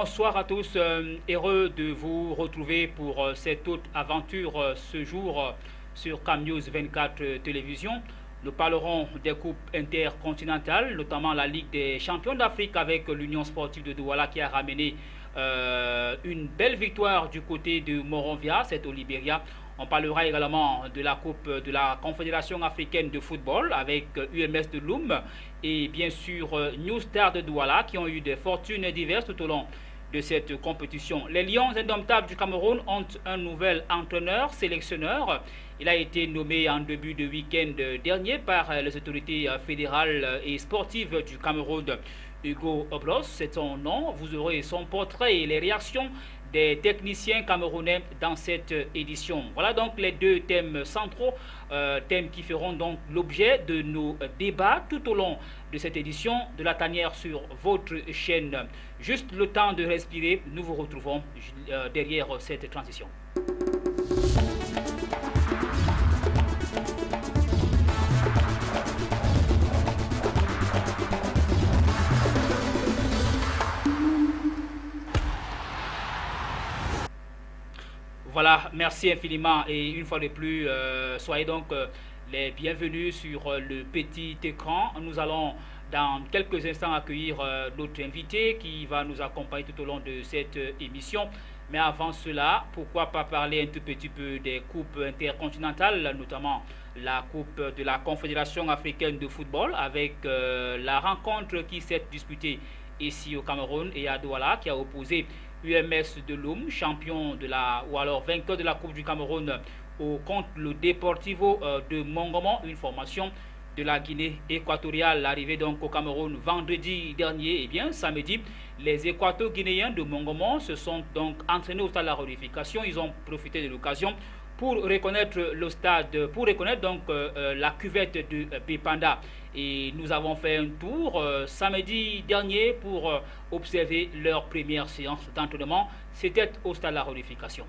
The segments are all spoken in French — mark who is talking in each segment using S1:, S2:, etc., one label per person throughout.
S1: Bonsoir à tous, heureux de vous retrouver pour cette autre aventure ce jour sur Cam News 24 Télévision. Nous parlerons des coupes intercontinentales, notamment la Ligue des champions d'Afrique avec l'Union sportive de Douala qui a ramené une belle victoire du côté de Monrovia, c'est au Libéria. On parlera également de la Coupe de la Confédération africaine de football avec UMS de Loum et bien sûr New Star de Douala qui ont eu des fortunes diverses tout au long de cette compétition. Les Lions indomptables du Cameroun ont un nouvel entraîneur, sélectionneur. Il a été nommé en début de week-end dernier par les autorités fédérales et sportives du Cameroun. Hugo Oblos, c'est son nom. Vous aurez son portrait et les réactions des techniciens camerounais dans cette édition. Voilà donc les deux thèmes centraux, thèmes qui feront donc l'objet de nos débats tout au long de cette édition de la tanière sur votre chaîne. Juste le temps de respirer, nous vous retrouvons derrière cette transition. Voilà, merci infiniment et une fois de plus, soyez donc les bienvenus sur le petit écran. Nous allons dans quelques instants accueillir notre invité qui va nous accompagner tout au long de cette émission. Mais avant cela, pourquoi pas parler un tout petit peu des coupes intercontinentales, notamment la Coupe de la Confédération africaine de football avec la rencontre qui s'est disputée ici au Cameroun et à Douala qui a opposé UMS de Loum, champion de la, ou alors vainqueur de la Coupe du Cameroun contre le Deportivo de Mongomo, une formation de la Guinée équatoriale, arrivée donc au Cameroun vendredi dernier. Et bien samedi, les Équato-Guinéens de Mongomo se sont donc entraînés au stade de la Réunification. Ils ont profité de l'occasion pour reconnaître le stade, pour reconnaître donc la cuvette de Bépanda. Et nous avons fait un tour samedi dernier pour observer leur première séance d'entraînement. C'était au stade de la Réunification.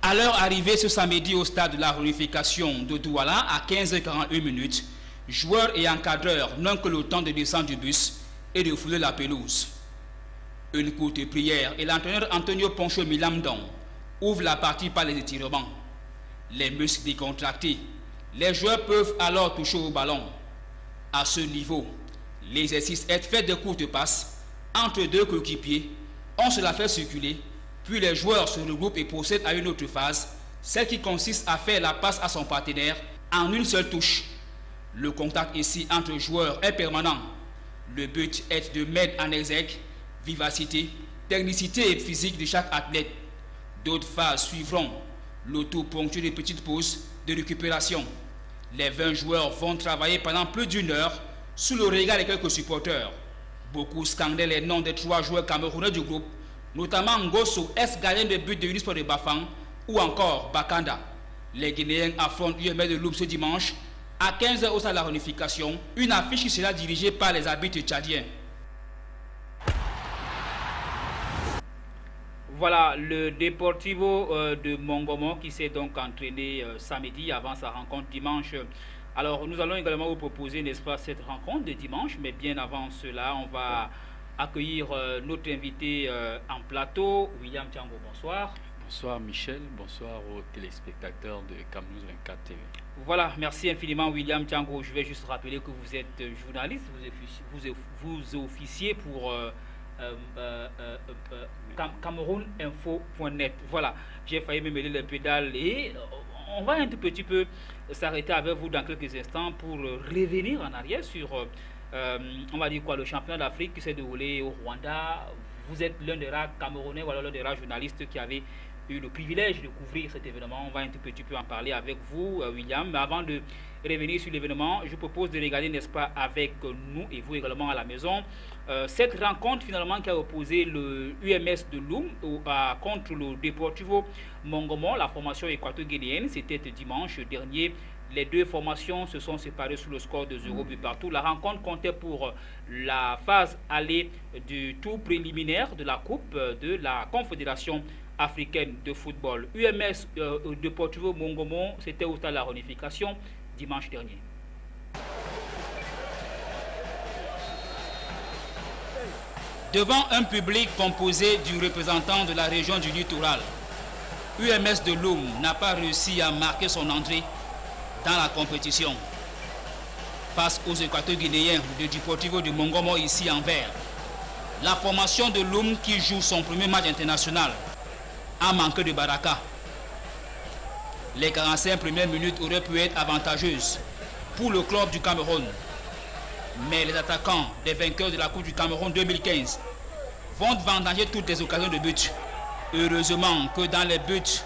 S1: À leur arrivée ce samedi au stade de la Réunification de Douala à 15h41, joueurs et encadreurs n'ont que le temps de descendre du bus et de fouler la pelouse. Une courte prière et l'entraîneur Antonio Poncho Milamdon ouvre la partie par les étirements. Les muscles décontractés, les joueurs peuvent alors toucher au ballon. À ce niveau, l'exercice est fait de courtes passes entre deux coéquipiers. On se la fait circuler, puis les joueurs se regroupent et procèdent à une autre phase, celle qui consiste à faire la passe à son partenaire en une seule touche. Le contact ici entre joueurs est permanent. Le but est de mettre en exergue vivacité, technicité et physique de chaque athlète. D'autres phases suivront, le tout ponctué de petites pauses de récupération. Les 20 joueurs vont travailler pendant plus d'une heure sous le regard de quelques supporters. Beaucoup scandaient les noms des 3 joueurs camerounais du groupe, notamment Ngosso, ex-gardien de but de Unisport de Bafang, ou encore Bakanda. Les Guinéens affrontent UMS de Loum ce dimanche à 15h au stade de la Réunification, une affiche qui sera dirigée par les arbitres tchadiens. Voilà le Deportivo de Mongomo qui s'est donc entraîné samedi avant sa rencontre dimanche. Alors nous allons également vous proposer, n'est-ce pas, cette rencontre de dimanche, mais bien avant cela, on va accueillir notre invité en plateau, William Tiango, bonsoir.
S2: Bonsoir Michel, bonsoir aux téléspectateurs de Cam News 24 TV.
S1: Voilà, merci infiniment William Tiango. Je vais juste rappeler que vous êtes journaliste, vous officiez pour camerouninfo.net. Voilà, j'ai failli me mêler les pédales et on va un tout petit peu s'arrêter avec vous dans quelques instants pour revenir en arrière sur, on va dire quoi, le championnat d'Afrique qui s'est déroulé au Rwanda. Vous êtes l'un des rares Camerounais, voilà, l'un des rares journalistes qui avait eu le privilège de couvrir cet événement. On va un tout petit peu en parler avec vous, William. Mais avant de revenir sur l'événement, je propose de regarder, n'est-ce pas, avec nous et vous également à la maison, cette rencontre finalement qui a opposé le UMS de Loum contre le Deportivo Mongomo, la formation équato-guinéenne. C'était dimanche dernier. Les deux formations se sont séparées sous le score de 0 but partout. La rencontre comptait pour la phase aller du tour préliminaire de la Coupe de la Confédération africaine de football. UMS Deportivo Mongomo, c'était au stade de la Réunification dimanche dernier. Devant un public composé du représentant de la région du littoral, UMS de Loum n'a pas réussi à marquer son entrée dans la compétition. Face aux Équato-Guinéens de Deportivo de Mongomo ici en vert, la formation de Loum qui joue son premier match international a manqué de baraka. Les 45 premières minutes auraient pu être avantageuses pour le club du Cameroun. Mais les attaquants des vainqueurs de la Coupe du Cameroun 2015 vont vendanger toutes les occasions de but. Heureusement que dans les buts,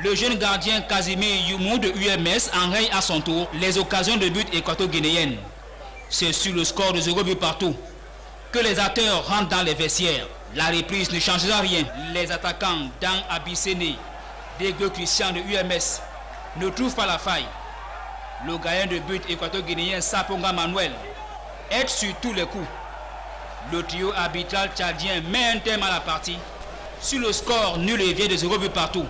S1: le jeune gardien Casimir Youmou de UMS enraye à son tour les occasions de but équato-guinéennes. C'est sur le score de 0 but partout que les acteurs rentrent dans les vestiaires. La reprise ne changera rien. Les attaquants Dan Abissene, Dego Christian de UMS ne trouvent pas la faille. Le gardien de but équato-guinéen Saponga Manuel aide sur tous les coups. Le trio arbitral tchadien met un terme à la partie sur le score nul et vient de 0 but partout.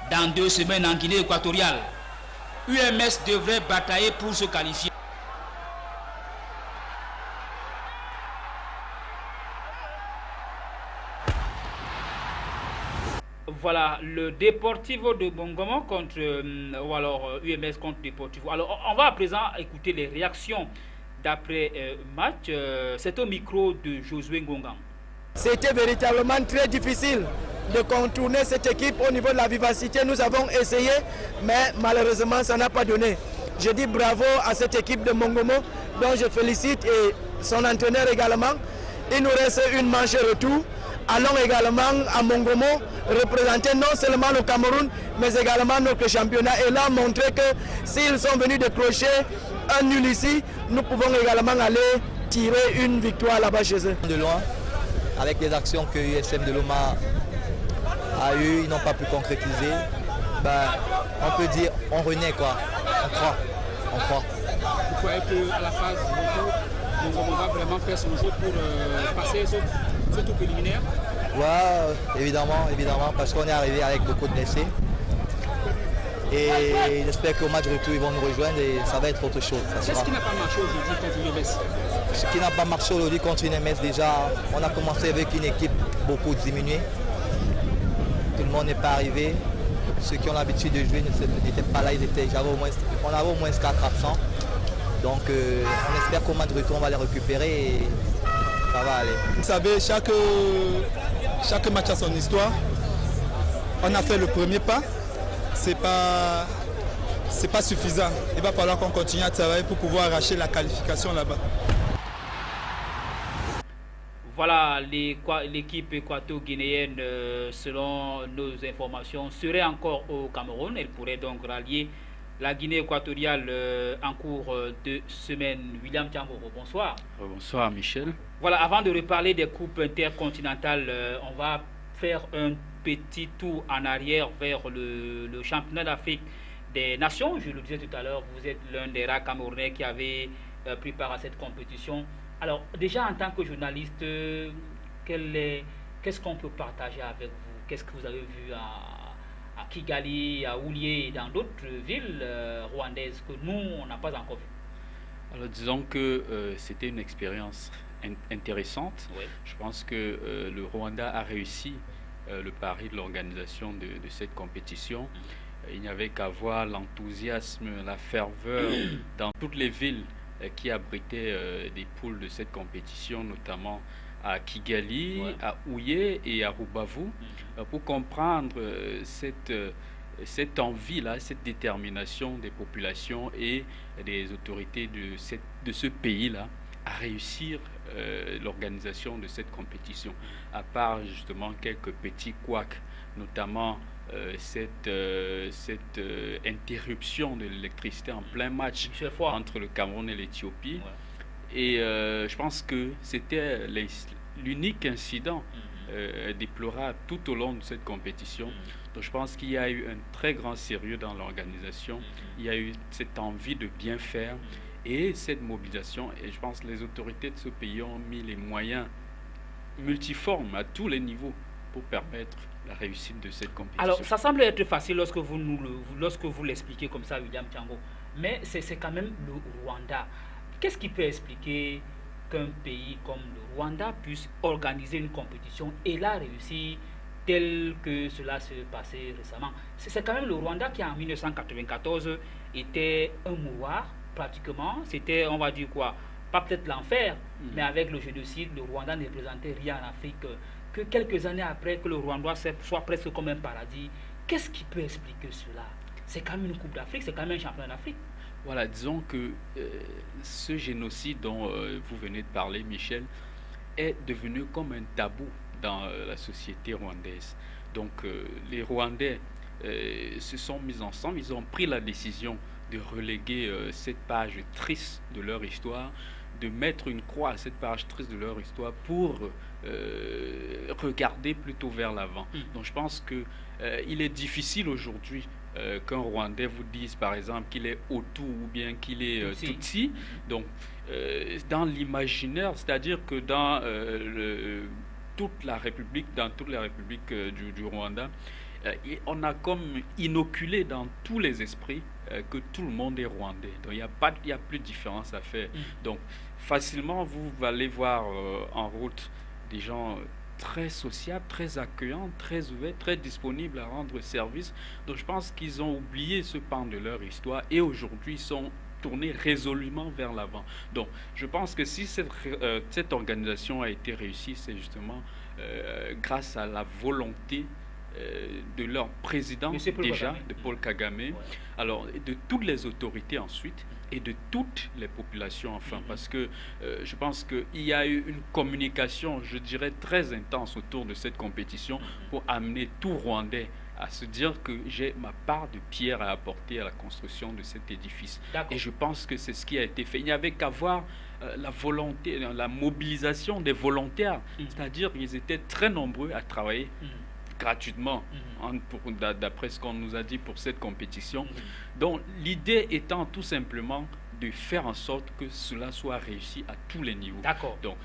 S1: Dans 2 semaines en Guinée équatoriale, UMS devrait batailler pour se qualifier. Voilà, le Deportivo de Mongomo contre, ou alors UMS contre Deportivo. Alors, on va à présent écouter les réactions d'après match. C'est au micro de Josué Ngongan.
S3: C'était véritablement très difficile de contourner cette équipe au niveau de la vivacité. Nous avons essayé, mais malheureusement, ça n'a pas donné. Je dis bravo à cette équipe de Mongomo, dont je félicite et son entraîneur également. Il nous reste une manche retour. Allons également à Mongomo représenter non seulement le Cameroun, mais également notre championnat. Et là, montrer que s'ils sont venus décrocher un nul ici, nous pouvons également aller tirer une victoire là-bas chez eux.
S4: De loin, avec les actions que USM de Loma a eues, ils n'ont pas pu concrétiser. Ben, on peut dire on renaît quoi, on croit.
S5: Vous croyez qu'à la phase retour, Mongomo va vraiment faire son jeu pour passer ce tour préliminaire?
S4: Ouais, évidemment, parce qu'on est arrivé avec beaucoup de blessés. Et j'espère qu'au match retour, ils vont nous rejoindre et ça va être autre chose.
S5: Qu'est-ce qui n'a pas marché aujourd'hui contre UMS?
S4: Ce qui n'a pas marché aujourd'hui contre UMS, déjà, on a commencé avec une équipe beaucoup diminuée. Tout le monde n'est pas arrivé. Ceux qui ont l'habitude de jouer n'étaient pas là, on avait au moins 4 absents. Donc on espère qu'au match retour, on va les récupérer et ça va aller.
S6: Vous savez, chaque match a son histoire. On a fait le premier pas. C'est pas suffisant. Il va falloir qu'on continue à travailler pour pouvoir arracher la qualification là-bas.
S1: Voilà, l'équipe équato-guinéenne, selon nos informations, serait encore au Cameroun. Elle pourrait donc rallier la Guinée équatoriale en cours de semaine. William Tiangoro, bonsoir.
S2: Bonsoir Michel.
S1: Voilà, avant de reparler des coupes intercontinentales, on va faire un petit tour en arrière vers le championnat d'Afrique des Nations. Je le disais tout à l'heure, vous êtes l'un des rares Camerounais qui avait pris part à cette compétition. Alors, déjà en tant que journaliste, qu'est-ce qu'on peut partager avec vous? Qu'est-ce que vous avez vu à Kigali, à Oulié et dans d'autres villes rwandaises que nous, on n'a pas encore vu?
S2: Alors, disons que c'était une expérience intéressante.
S1: Oui.
S2: Je pense que le Rwanda a réussi le pari de l'organisation de cette compétition. Il n'y avait qu'à voir l'enthousiasme, la ferveur dans toutes les villes qui abritaient des poules de cette compétition, notamment à Kigali, ouais, à Ouye et à Rubavu, pour comprendre cette envie-là, cette détermination des populations et des autorités de ce pays-là à réussir l'organisation de cette compétition, à part justement quelques petits couacs, notamment cette interruption de l'électricité en plein match entre le Cameroun et l'Éthiopie. Ouais. Et je pense que c'était l'unique incident déplorable tout au long de cette compétition. Donc je pense qu'il y a eu un très grand sérieux dans l'organisation. Il y a eu cette envie de bien faire et cette mobilisation. Et je pense que les autorités de ce pays ont mis les moyens multiformes à tous les niveaux pour permettre la réussite de cette compétition.
S1: Alors, ça semble être facile lorsque vous l'expliquez comme ça, William Tiango, mais c'est quand même le Rwanda. Qu'est-ce qui peut expliquer
S5: qu'un pays comme le Rwanda puisse organiser une compétition et la réussir tel que cela s'est passé récemment. C'est quand même le Rwanda qui en 1994 était un mouroir pratiquement. C'était, on va dire quoi, pas peut-être l'enfer, mais avec le génocide, le Rwanda ne représentait rien en Afrique. Que quelques années après, que le Rwanda soit presque comme un paradis. Qu'est-ce qui peut expliquer cela? C'est quand même une Coupe d'Afrique, c'est quand même un championnat d'Afrique.
S2: Voilà, disons que ce génocide dont vous venez de parler, Michel, est devenu comme un tabou dans la société rwandaise. Donc les Rwandais se sont mis ensemble, ils ont pris la décision de reléguer cette page triste de leur histoire, de mettre une croix à cette page triste de leur histoire pour regarder plutôt vers l'avant. Donc je pense que il est difficile aujourd'hui qu'un Rwandais vous dise par exemple qu'il est Hutu ou bien qu'il est Tutsi. Donc dans l'imaginaire, c'est-à-dire que dans toute la République, dans toutes les républiques du Rwanda, on a comme inoculé dans tous les esprits que tout le monde est rwandais. Donc il n'y a plus de différence à faire. Donc facilement vous allez voir en route des gens très sociables, très accueillants, très ouverts, très disponibles à rendre service. Donc je pense qu'ils ont oublié ce pan de leur histoire et aujourd'hui ils sont tournés résolument vers l'avant. Donc je pense que si cette organisation a été réussie, c'est justement grâce à la volonté de leur président déjà, de Paul Kagame, alors de toutes les autorités ensuite et de toutes les populations enfin, parce que je pense qu'il y a eu une communication, je dirais, très intense autour de cette compétition pour amener tout Rwandais à se dire que j'ai ma part de pierre à apporter à la construction de cet édifice. Et je pense que c'est ce qui a été fait. Il n'y avait qu'à voir la volonté, la mobilisation des volontaires, c'est-à-dire qu'ils étaient très nombreux à travailler gratuitement, d'après ce qu'on nous a dit pour cette compétition. Donc l'idée étant tout simplement de faire en sorte que cela soit réussi à tous les niveaux. Donc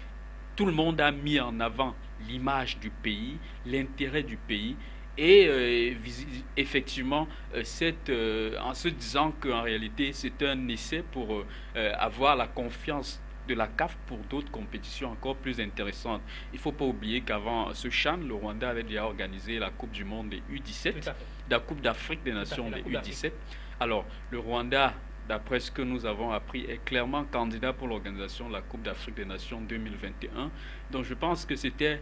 S2: tout le monde a mis en avant l'image du pays, l'intérêt du pays, et effectivement en se disant qu'en réalité c'est un essai pour avoir la confiance de la CAF pour d'autres compétitions encore plus intéressantes. Il ne faut pas oublier qu'avant ce CHAN, le Rwanda avait déjà organisé la Coupe du Monde des U17, la Coupe d'Afrique des Nations des U17. Alors, le Rwanda, d'après ce que nous avons appris, est clairement candidat pour l'organisation de la Coupe d'Afrique des Nations 2021. Donc, je pense que c'était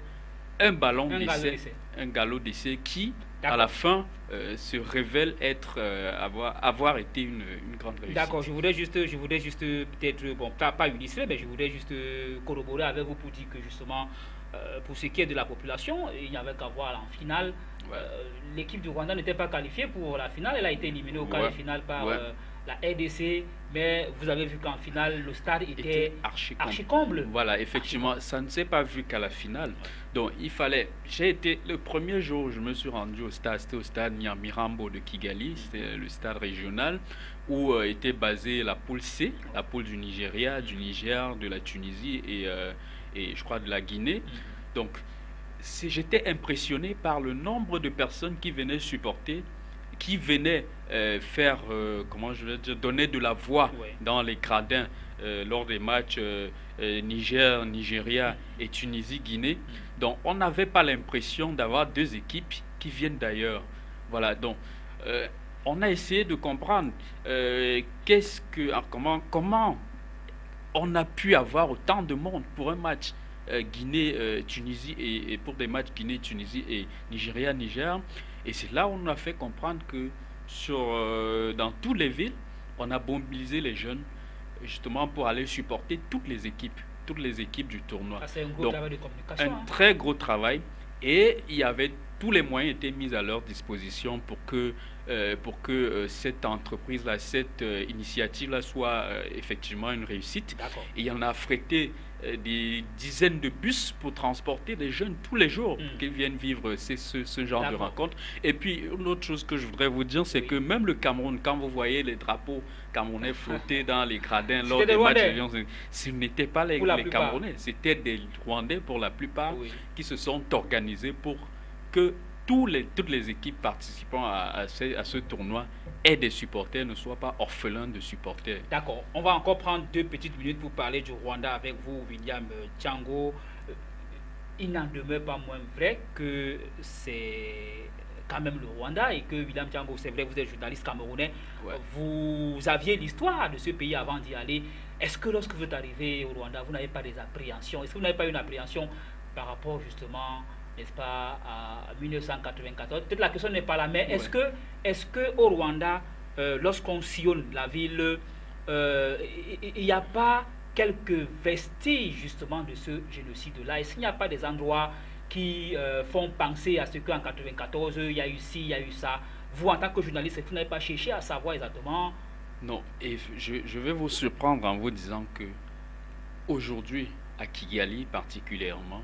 S2: un ballon d'essai, un galop d'essai qui, à la fin, se révèle avoir été une grande réussite.
S5: D'accord, je voudrais juste peut-être, bon, pas illustrer, mais je voudrais juste corroborer avec vous pour dire que justement, pour ce qui est de la population, il n'y avait qu'à voir en finale. L'équipe du Rwanda n'était pas qualifiée pour la finale, elle a été éliminée au quart de finale par la RDC, mais vous avez vu qu'en finale, le stade était archi-comble.
S2: Voilà, effectivement, ça ne s'est pas vu qu'à la finale. Donc, il fallait... J'ai été... Le premier jour où je me suis rendu au stade, c'était au stade Nyamirambo de Kigali, c'était le stade régional, où était basée la poule C, la poule du Nigeria, du Niger, de la Tunisie et je crois de la Guinée. Donc, j'étais impressionné par le nombre de personnes qui venaient supporter, qui venaient faire, comment je veux dire, donner de la voix dans les gradins lors des matchs Niger, Nigeria et Tunisie, Guinée. Donc on n'avait pas l'impression d'avoir deux équipes qui viennent d'ailleurs. Voilà, donc on a essayé de comprendre comment on a pu avoir autant de monde pour un match Guinée, Tunisie et pour des matchs Guinée, Tunisie et Nigeria, Niger. Et c'est là où on a fait comprendre que dans toutes les villes, on a mobilisé les jeunes justement pour aller supporter toutes les équipes du tournoi.
S5: C'est un gros travail de communication.
S2: Un très gros travail, et il y avait tous les moyens étaient mis à leur disposition pour que cette entreprise-là, cette initiative-là soit effectivement une réussite. Et il y en a affrété des dizaines de bus pour transporter les jeunes tous les jours qui viennent vivre ce genre de rencontre. Et puis, une autre chose que je voudrais vous dire, c'est que même le Cameroun, quand vous voyez les drapeaux camerounais flotter dans les gradins lors des matchs, ce n'étaient pas les Camerounais, c'était des Rwandais pour la plupart qui se sont organisés pour que toutes les équipes participant à ce tournoi aient des supporters, ne soient pas orphelins de supporters.
S5: D'accord. On va encore prendre 2 petites minutes pour parler du Rwanda avec vous, William Tchango. Il n'en demeure pas moins vrai que c'est quand même le Rwanda et que William Tchango, c'est vrai, vous êtes journaliste camerounais,
S2: Ouais.
S5: Vous aviez l'histoire de ce pays avant d'y aller. Est-ce que lorsque vous êtes arrivé au Rwanda, vous n'avez pas des appréhensions? Est-ce que vous n'avez pas une appréhension par rapport justement, n'est-ce pas, à 1994? Peut-être la question n'est pas là, mais
S2: Ouais.
S5: est-ce que au Rwanda, lorsqu'on sillonne la ville, il n'y a pas quelques vestiges justement de ce génocide-là? Est-ce qu'il n'y a pas des endroits qui font penser à ce qu'en 1994, il y a eu ci, il y a eu ça? Vous, en tant que journaliste, est-ce que vous n'avez pas cherché à savoir exactement?
S2: Non, et je vais vous surprendre en vous disant que aujourd'hui, à Kigali particulièrement,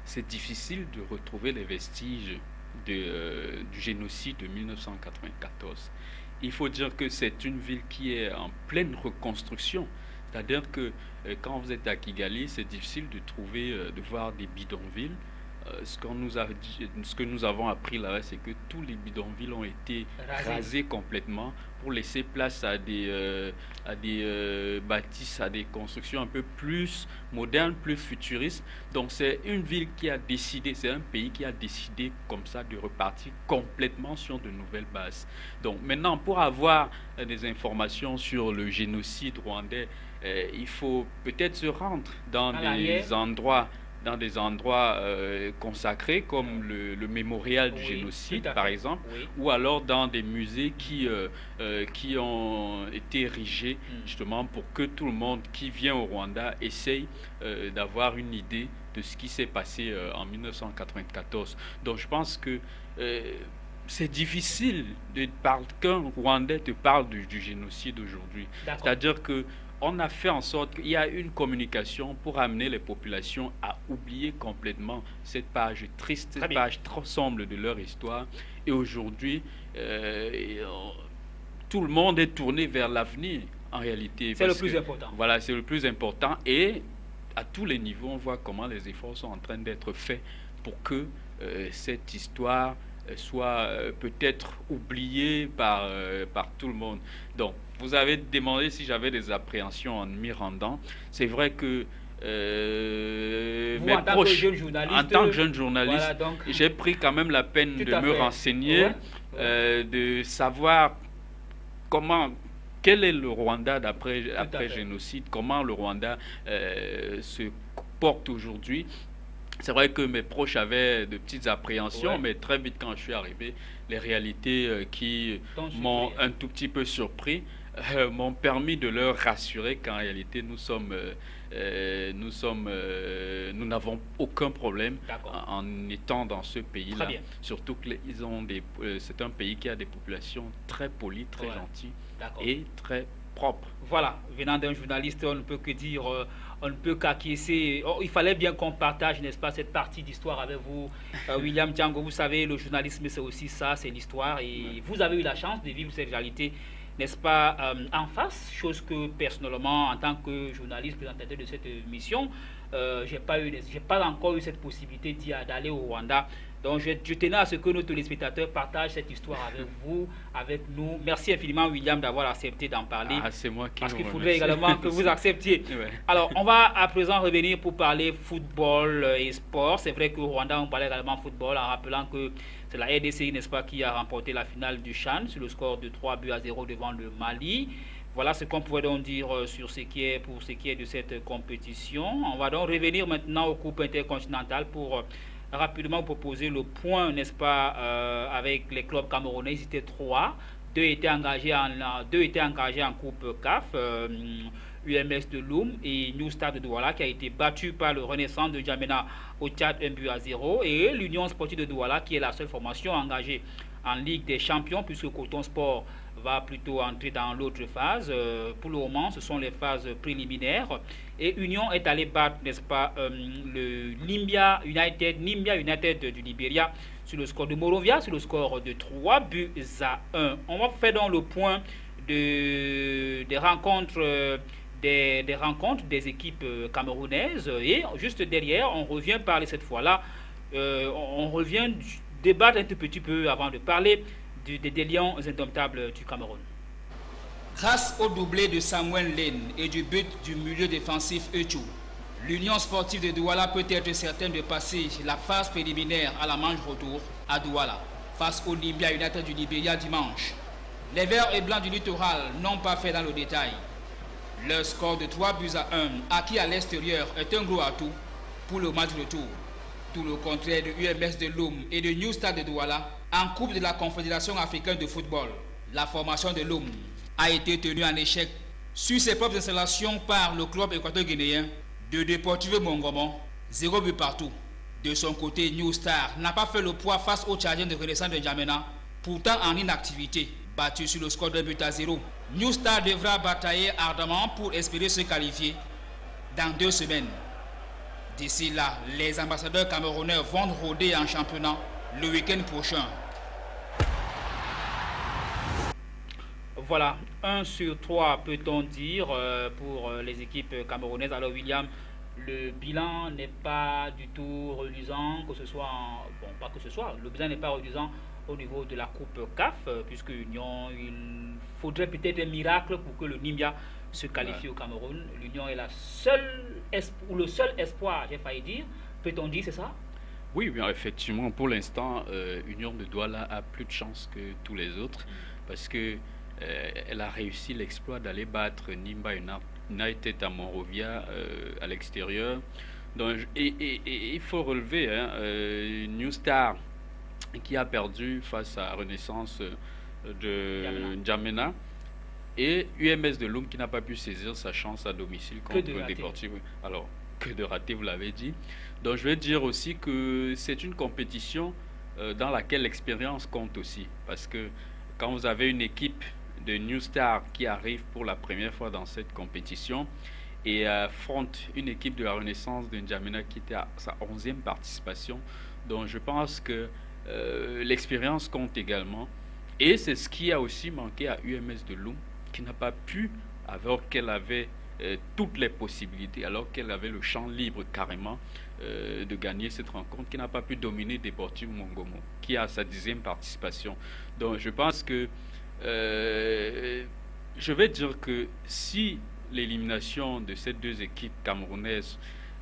S2: c'est difficile de retrouver les vestiges du génocide de 1994. Il faut dire que c'est une ville qui est en pleine reconstruction. C'est-à-dire que quand vous êtes à Kigali, c'est difficile de trouver, de voir des bidonvilles. Ce que nous avons appris là, c'est que tous les bidonvilles ont été rasés complètement pour laisser place à des bâtisses, à des constructions un peu plus modernes, plus futuristes. Donc c'est une ville qui a décidé, c'est un pays qui a décidé comme ça de repartir complètement sur de nouvelles bases. Donc maintenant, pour avoir des informations sur le génocide rwandais, il faut peut-être se rendre dans des endroits consacrés comme le mémorial du génocide par exemple, ou alors dans des musées qui ont été érigés justement pour que tout le monde qui vient au Rwanda essaye d'avoir une idée de ce qui s'est passé en 1994. Donc je pense que c'est difficile qu'un Rwandais te parle du génocide aujourd'hui. C'est-à-dire que on a fait en sorte qu'il y a une communication pour amener les populations à oublier complètement cette page triste, cette page trop sombre de leur histoire. Et aujourd'hui, tout le monde est tourné vers l'avenir, en réalité.
S5: C'est le plus important.
S2: Voilà, c'est le plus important. Et à tous les niveaux, on voit comment les efforts sont en train d'être faits pour que cette histoire soit peut-être oubliée par tout le monde. Donc, vous avez demandé si j'avais des appréhensions en m'y rendant. C'est vrai que
S5: vous, en tant que jeune journaliste,
S2: voilà, j'ai pris quand même la peine de me renseigner, de savoir quel est le Rwanda d'après génocide, comment le Rwanda se porte aujourd'hui. C'est vrai que mes proches avaient de petites appréhensions, mais très vite quand je suis arrivé, les réalités qui m'ont un tout petit peu surpris m'ont permis de leur rassurer qu'en réalité nous n'avons aucun problème en étant dans ce pays-là. Surtout que c'est un pays qui a des populations très polies, très gentilles et très propres.
S5: Voilà, venant d'un journaliste, on ne peut que dire, on ne peut qu'acquiescer. Il fallait bien qu'on partage, n'est-ce pas, cette partie d'histoire avec vous. William Tchango, vous savez, le journalisme, c'est aussi ça, c'est l'histoire. Et vous avez eu la chance de vivre cette réalité, n'est-ce pas, en face, chose que personnellement, en tant que journaliste présentateur de cette émission, j'ai pas encore eu cette possibilité d'aller au Rwanda. Donc je tenais à ce que nos téléspectateurs partagent cette histoire avec vous, avec nous. Merci infiniment William d'avoir accepté d'en parler.
S2: C'est moi qui
S5: parce qu'il faudrait également que vous acceptiez. Alors on va à présent revenir pour parler football et sport. C'est vrai qu'au Rwanda on parlait également football en rappelant que c'est la RDC, n'est-ce pas, qui a remporté la finale du CHAN sur le score de 3-0 devant le Mali. Voilà ce qu'on pourrait donc dire sur ce qui est de cette compétition. On va donc revenir maintenant aux coupes intercontinentales pour rapidement vous proposer le point, n'est-ce pas, avec les clubs camerounais. Ils étaient 3. Deux étaient engagés en Coupe CAF, UMS de Loum et New Stade de Douala, qui a été battu par le Renaissance de Djamena au Tchad 1-0, et l'Union Sportive de Douala, qui est la seule formation engagée en Ligue des Champions, puisque Coton Sport va plutôt entrer dans l'autre phase. Pour le moment, ce sont les phases préliminaires. Et Union est allé battre, n'est-ce pas, le Nimbia United du Libéria sur le score de Morovia, sur le score de 3-1. On va faire donc le point des rencontres des équipes camerounaises. Et juste derrière, on revient parler cette fois-là, on revient débattre un tout petit peu avant de parler des Lions indomptables du Cameroun.
S1: Grâce au doublé de Samuel Lane et du but du milieu défensif Echo, l'Union sportive de Douala peut être certaine de passer la phase préliminaire à la manche retour à Douala face au Libya United du Libéria dimanche. Les Verts et Blancs du littoral n'ont pas fait dans le détail. Leur score de 3-1 acquis à l'extérieur est un gros atout pour le match retour. Tout le contraire de UMS de Loum et de New Stars de Douala en Coupe de la Confédération africaine de football. La formation de Loum a été tenue en échec sur ses propres installations par le club équateur-guinéen de Deportivo Mongomo, 0 but partout. De son côté, New Star n'a pas fait le poids face aux Tchadiens de Renaissance de N'Djamena, pourtant en inactivité, battu sur le score de 1-0. New Star devra batailler ardemment pour espérer se qualifier dans 2 semaines. D'ici là, les ambassadeurs camerounais vont rôder en championnat le week-end prochain.
S5: Voilà, 1 sur 3 peut-on dire pour les équipes camerounaises. Alors William, le bilan n'est pas du tout reluisant, que ce soit, bon pas que ce soit, le bilan n'est pas reluisant au niveau de la Coupe CAF, puisque l'Union, il faudrait peut-être un miracle pour que le Nimia se qualifie au Cameroun. L'Union est le seul espoir, j'ai failli dire, peut-on dire, c'est ça?
S2: Oui, bien effectivement, pour l'instant, Union de Douala a plus de chance que tous les autres, parce que elle a réussi l'exploit d'aller battre Nimba United à Monrovia à l'extérieur. Et il faut relever New Star qui a perdu face à Renaissance de N'Djamena et UMS de Loum qui n'a pas pu saisir sa chance à domicile contre le Deportivo. Alors, que de raté, vous l'avez dit. Donc je vais dire aussi que c'est une compétition dans laquelle l'expérience compte aussi, parce que quand vous avez une équipe de New Star qui arrive pour la première fois dans cette compétition et affronte une équipe de la Renaissance de N'Djamena qui était à sa 11e participation. Donc je pense que l'expérience compte également, et c'est ce qui a aussi manqué à UMS de Loum, qui n'a pas pu, alors qu'elle avait toutes les possibilités, alors qu'elle avait le champ libre carrément de gagner cette rencontre, qui n'a pas pu dominer Deportivo Mongomo, qui a sa 10e participation. Donc je pense que je vais dire que si l'élimination de ces deux équipes camerounaises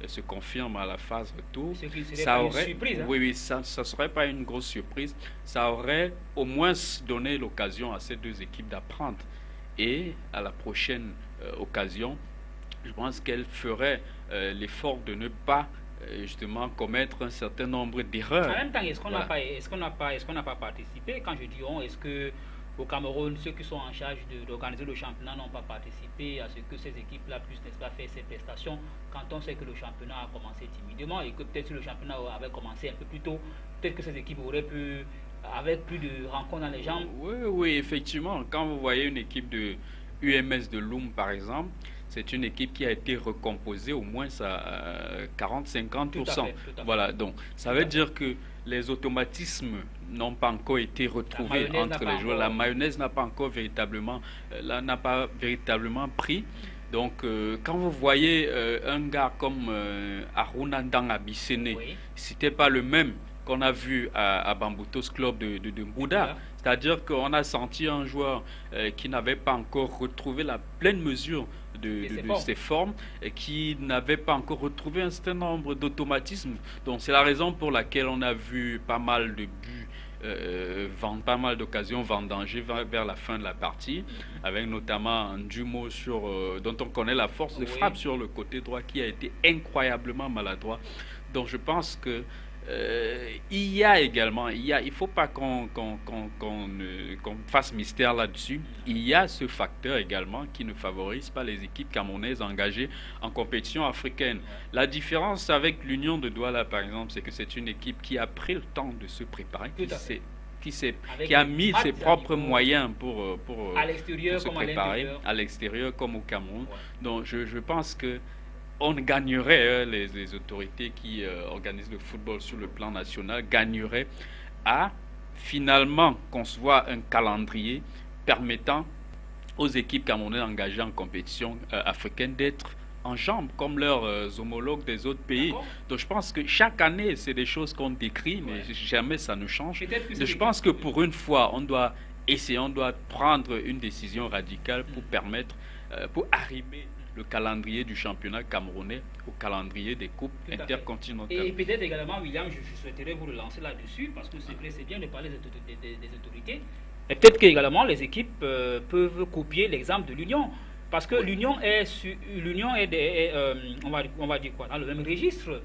S2: se confirme à la phase retour, ça aurait, surprise, hein? Oui, ça serait pas une grosse surprise. Ça aurait au moins donné l'occasion à ces deux équipes d'apprendre. Et à la prochaine occasion, je pense qu'elles feraient l'effort de ne pas justement commettre un certain nombre d'erreurs.
S5: En même temps, est-ce qu'on n'a pas participé? Quand je dis on, est-ce que au Cameroun, ceux qui sont en charge d'organiser le championnat n'ont pas participé à ce que ces équipes-là puissent, n'est-ce pas, faire ces prestations, quand on sait que le championnat a commencé timidement et que peut-être si le championnat avait commencé un peu plus tôt, peut-être que ces équipes auraient pu, avec plus de rencontres dans les jambes.
S2: Oui, effectivement. Quand vous voyez une équipe de UMS de Loum, par exemple, c'est une équipe qui a été recomposée au moins à 40-50%. Voilà, donc ça veut dire que les automatismes n'ont pas encore été retrouvés entre les joueurs. La mayonnaise n'a pas encore véritablement, pris. Donc, quand vous voyez un gars comme Aruna Ndang Abissene, c'était pas le même qu'on a vu à Bamboutos Club de Mbouda. C'est-à-dire qu'on a senti un joueur qui n'avait pas encore retrouvé la pleine mesure de ses formes et qui n'avait pas encore retrouvé un certain nombre d'automatismes. Donc c'est la raison pour laquelle on a vu pas mal de buts, pas mal d'occasions vendanger vers la fin de la partie, avec notamment un Dumo dont on connaît la force de frappe sur le côté droit qui a été incroyablement maladroit. Donc je pense que il y a également, il ne faut pas qu'on fasse mystère là-dessus. Il y a ce facteur également qui ne favorise pas les équipes camerounaises engagées en compétition africaine. La différence avec l'Union de Douala, par exemple, c'est que c'est une équipe qui a pris le temps de se préparer, qui a mis ses propres moyens pour se préparer à l'extérieur comme au Cameroun. Donc je pense que on gagnerait, les autorités qui organisent le football sur le plan national gagneraient à finalement concevoir un calendrier permettant aux équipes camerounaises engagées en compétition africaine d'être en jambes comme leurs homologues des autres pays. Donc je pense que chaque année, c'est des choses qu'on décrit, mais jamais ça ne change. Donc, je pense que pour une fois, on doit essayer, on doit prendre une décision radicale pour permettre, pour arrimer le calendrier du championnat camerounais au calendrier des coupes intercontinentales.
S5: Et peut-être également, William, je souhaiterais vous relancer là-dessus, parce que c'est vrai, c'est bien de parler des autorités. Et peut-être qu'également les équipes peuvent copier l'exemple de l'Union. Parce que l'Union est on va dire quoi, dans le même registre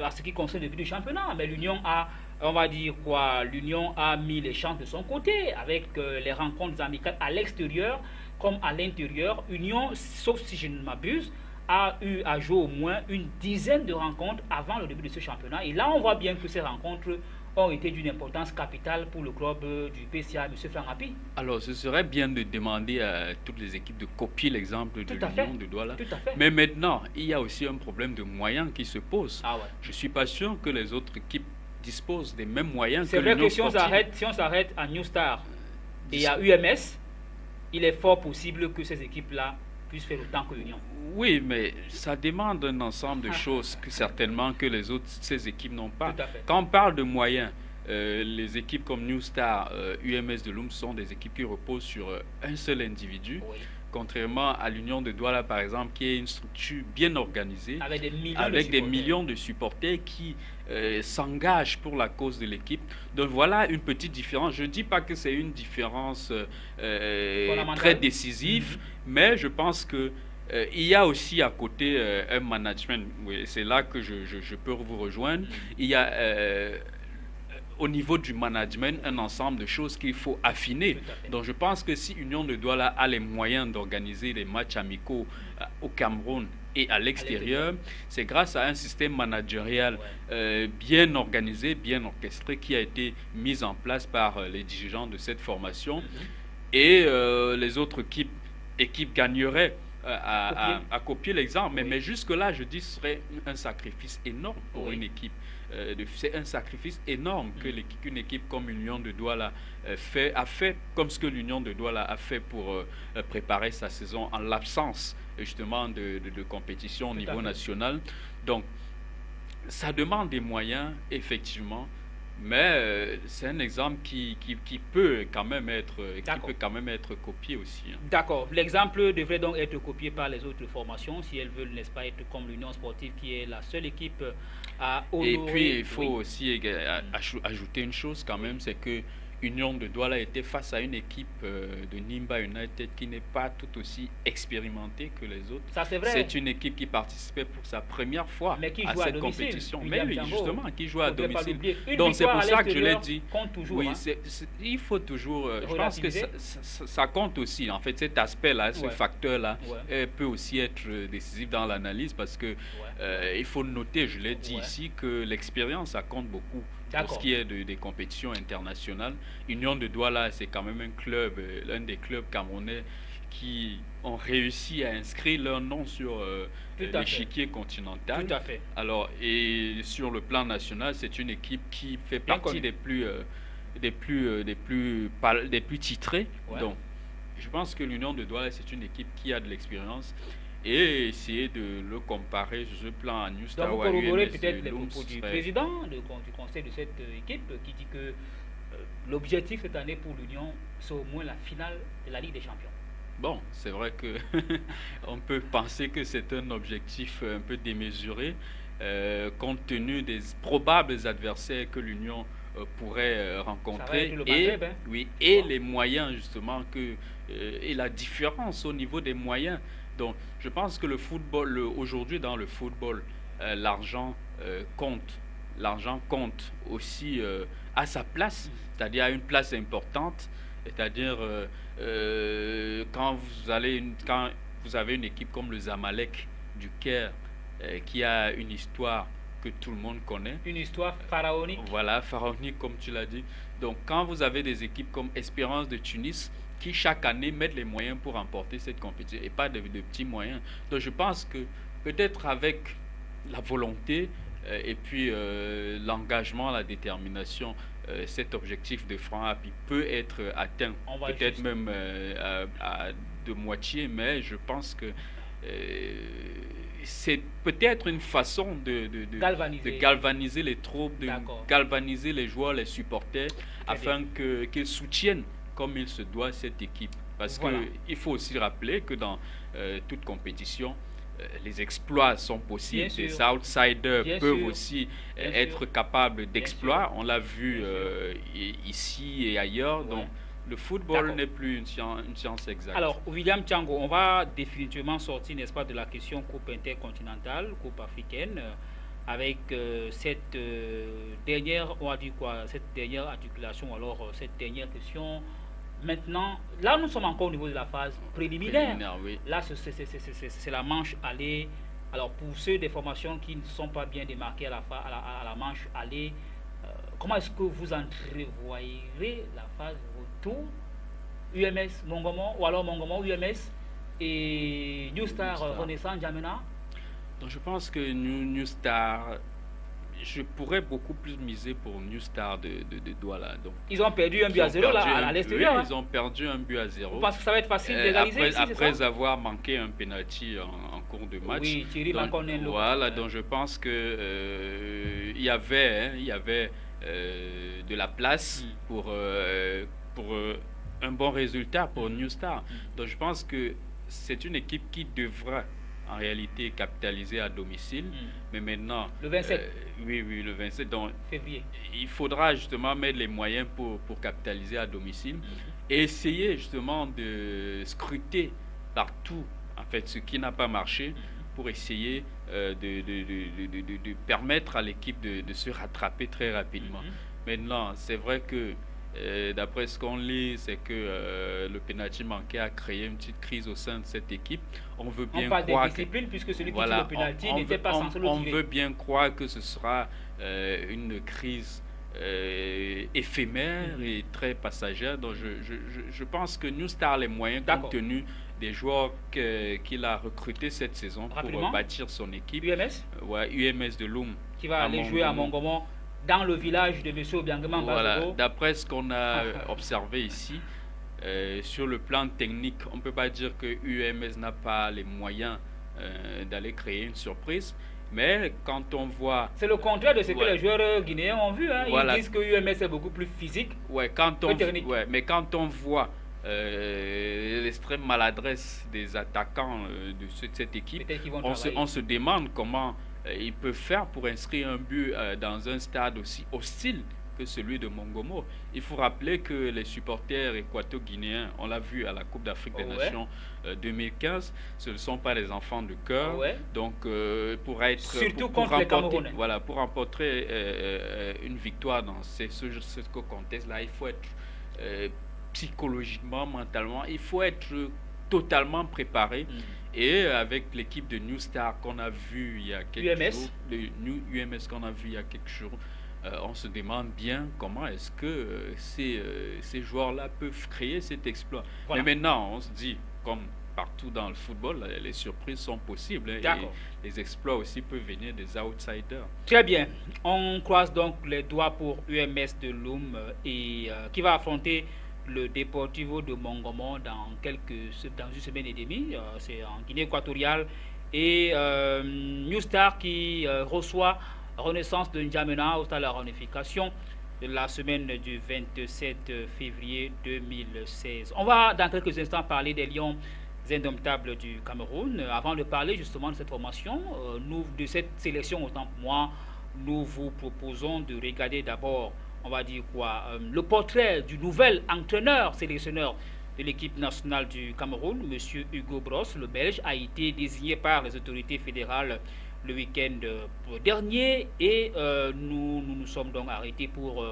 S5: à ce qui concerne le but du championnat. Mais l'Union a, on va dire quoi, l'Union a mis les chances de son côté avec les rencontres amicales à l'extérieur comme à l'intérieur. Union, sauf si je ne m'abuse, a eu à jouer au moins une dizaine de rencontres avant le début de ce championnat. Et là, on voit bien que ces rencontres ont été d'une importance capitale pour le club du PCA, M. Franck Hapi. Alors, ce serait bien de demander à toutes les équipes de copier l'exemple de l'Union de Douala. Mais maintenant, il y a aussi un problème de moyens qui se pose. Je ne suis pas sûr que les autres équipes disposent des mêmes moyens que l'Union. C'est vrai que si on s'arrête à New Star et à UMS, il est fort possible que ces équipes-là puissent faire autant que l'Union. Oui, mais ça demande un ensemble de choses que certainement que ces équipes n'ont pas. Quand on parle de moyens, les équipes comme New Star, UMS de Loum sont des équipes qui reposent sur un seul individu. Contrairement à l'Union de Douala, par exemple, qui est une structure bien organisée, avec des millions de supporters qui s'engagent pour la cause de l'équipe. Donc voilà une petite différence. Je ne dis pas que c'est une différence très décisive, mais je pense que il y a aussi à côté un management. Oui, c'est là que je peux vous rejoindre. Il y a au niveau du management, un ensemble de choses qu'il faut affiner. Donc je pense que si Union de Douala a les moyens d'organiser des matchs amicaux au Cameroun et à l'extérieur, c'est grâce à un système managérial bien organisé, bien orchestré, qui a été mis en place par les dirigeants de cette formation. Et les autres équipes gagneraient à copier l'exemple. Mais jusque-là, je dis, ce serait un sacrifice énorme pour une équipe. C'est un sacrifice énorme qu'une équipe comme l'Union de Douala a fait, comme ce que l'Union de Douala a fait pour préparer sa saison en l'absence justement de compétition au niveau national. Donc, ça demande des moyens, effectivement, mais c'est un exemple qui peut quand même être copié aussi. D'accord. L'exemple devrait donc être copié par les autres formations si elles veulent, n'est-ce pas, être comme l'Union sportive qui est la seule équipe à honorer. Et puis il faut aussi ajouter une chose quand même, c'est que Union de Douala était face à une équipe de Nimba United qui n'est pas tout aussi expérimentée que les autres. Ça, c'est vrai. C'est une équipe qui participait pour sa première fois à cette compétition. Mais justement, qui joue à domicile. Donc c'est pour ça que je l'ai dit. Compte toujours, oui, il faut toujours. Je pense que ça compte aussi. En fait, cet aspect-là, ce facteur-là, peut aussi être décisif dans l'analyse parce que il faut noter, je l'ai dit ici, que l'expérience, ça compte beaucoup. Pour ce qui est des compétitions internationales. Union de Douala, c'est quand même un club, l'un des clubs camerounais qui ont réussi à inscrire leur nom sur l'échiquier continental. Tout à fait. Alors, et sur le plan national, c'est une équipe qui fait partie des plus titrés. Donc, je pense que l'Union de Douala, c'est une équipe qui a de l'expérience. Et essayer de le comparer sur ce plan à New Star. Donc vous corroborez peut-être les propos du président du conseil de cette équipe qui dit que l'objectif cette année pour l'Union, c'est au moins la finale de la Ligue des Champions. Bon, c'est vrai que on peut penser que c'est un objectif un peu démesuré compte tenu des probables adversaires que l'Union pourrait rencontrer et les moyens justement et la différence au niveau des moyens. Donc, je pense que le football, aujourd'hui dans le football, l'argent compte. L'argent compte aussi à sa place, c'est-à-dire à une place importante. C'est-à-dire quand vous avez une équipe comme le Zamalek du Caire qui a une histoire que tout le monde connaît. Une histoire pharaonique. Voilà, pharaonique comme tu l'as dit. Donc, quand vous avez des équipes comme Espérance de Tunis, qui chaque année mettent les moyens pour remporter cette compétition et pas de petits moyens. Donc je pense que peut-être avec la volonté et puis l'engagement, la détermination, cet objectif de Franck Hapi peut être atteint, peut-être même de moitié, mais je pense que
S2: c'est peut-être une façon de galvaniser les troupes, de galvaniser les joueurs, les supporters, afin qu'ils soutiennent comme il se doit cette équipe. Parce qu'il faut aussi rappeler que dans toute compétition, les exploits sont possibles. Des outsiders peuvent aussi être capables d'exploits. On l'a vu ici et ailleurs. Donc, le football n'est plus une science exacte.
S5: Alors, William Thiango, on va définitivement sortir, n'est-ce pas, de la question Coupe intercontinentale, Coupe africaine, avec cette dernière, on va dire quoi, cette dernière articulation, alors cette dernière question. Maintenant, là, nous sommes encore au niveau de la phase préliminaire. Là, c'est la manche aller. Alors, pour ceux des formations qui ne sont pas bien démarqués à la manche aller, comment est-ce que vous entrevoyez la phase retour UMS Mongomo, ou alors Mongomo UMS et New Star Renaissance N'Djamena?
S2: Donc, je pense que New Star, je pourrais beaucoup plus miser pour New Star de Douala. Donc,
S5: ils ont perdu un but à 0 à l'extérieur.
S2: Oui, ils ont perdu un but à 0.
S5: Vous pensez que ça va être facile d'égaliser
S2: après avoir manqué un penalty en cours de match.
S5: Oui, Thierry Manconello.
S2: Voilà, donc je pense que il y avait de la place pour un bon résultat pour New Star. Donc je pense que c'est une équipe qui devra en réalité capitaliser à domicile. Mais maintenant...
S5: Le 27
S2: oui, le 27. Donc,
S5: février.
S2: Il faudra justement mettre les moyens pour capitaliser à domicile et essayer justement de scruter partout en fait ce qui n'a pas marché pour essayer de permettre à l'équipe de se rattraper très rapidement. Maintenant, c'est vrai que d'après ce qu'on lit, c'est que le penalty manqué a créé une petite crise au sein de cette équipe. On veut bien croire
S5: de discipline puisque celui qui tire le penalty n'était pas censé le tirer.
S2: On veut bien croire que ce sera une crise éphémère et très passagère. Donc je pense que New Star a les moyens compte tenu des joueurs qu'il a recrutés cette saison pour bâtir son équipe.
S5: UMS
S2: UMS de Loum.
S5: Qui va aller jouer à Mongomo dans le village de M. Obiangema.
S2: Voilà, d'après ce qu'on a observé ici, sur le plan technique, on ne peut pas dire que UMS n'a pas les moyens d'aller créer une surprise. Mais quand on voit...
S5: C'est le contraire de ce que les joueurs guinéens ont vu. Hein. Ils disent que UMS est beaucoup plus physique que technique.
S2: Mais quand on voit l'extrême maladresse des attaquants de cette équipe, on se demande comment ils peuvent faire pour inscrire un but dans un stade aussi hostile que celui de Mongomo. Il faut rappeler que les supporters équato-guinéens, on l'a vu à la Coupe d'Afrique des Nations 2015, ce ne sont pas des enfants de cœur. Donc pour remporter une victoire dans ce contexte-là, il faut être psychologiquement, mentalement, il faut être totalement préparé. Et avec l'équipe de New Star qu'on a vu il y a quelques jours, UMS qu'on a vu il y a quelques jours, on se demande bien comment est-ce que ces joueurs-là peuvent créer cet exploit. Mais maintenant, on se dit, comme partout dans le football, les surprises sont possibles. Et les exploits aussi peuvent venir des outsiders.
S5: Très bien. On croise donc les doigts pour UMS de Loum et qui va affronter le Deportivo de Mongomo dans une semaine et demie. C'est en Guinée équatoriale. Et New Star qui reçoit Renaissance de N'Djamena au stade de la réunification de la semaine du 27 février 2016. On va dans quelques instants parler des Lions indomptables du Cameroun. Avant de parler justement de cette formation, de cette sélection, autant pour moi, nous vous proposons de regarder d'abord, on va dire quoi, le portrait du nouvel entraîneur, sélectionneur de l'équipe nationale du Cameroun, M. Hugo Bross, le Belge, a été désigné par les autorités fédérales le week-end dernier et nous sommes donc arrêtés pour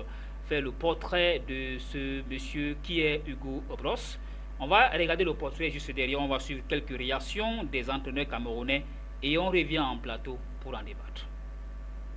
S5: faire le portrait de ce monsieur qui est Hugo Bross. On va regarder le portrait juste derrière, on va suivre quelques réactions des entraîneurs camerounais et on revient en plateau pour en débattre.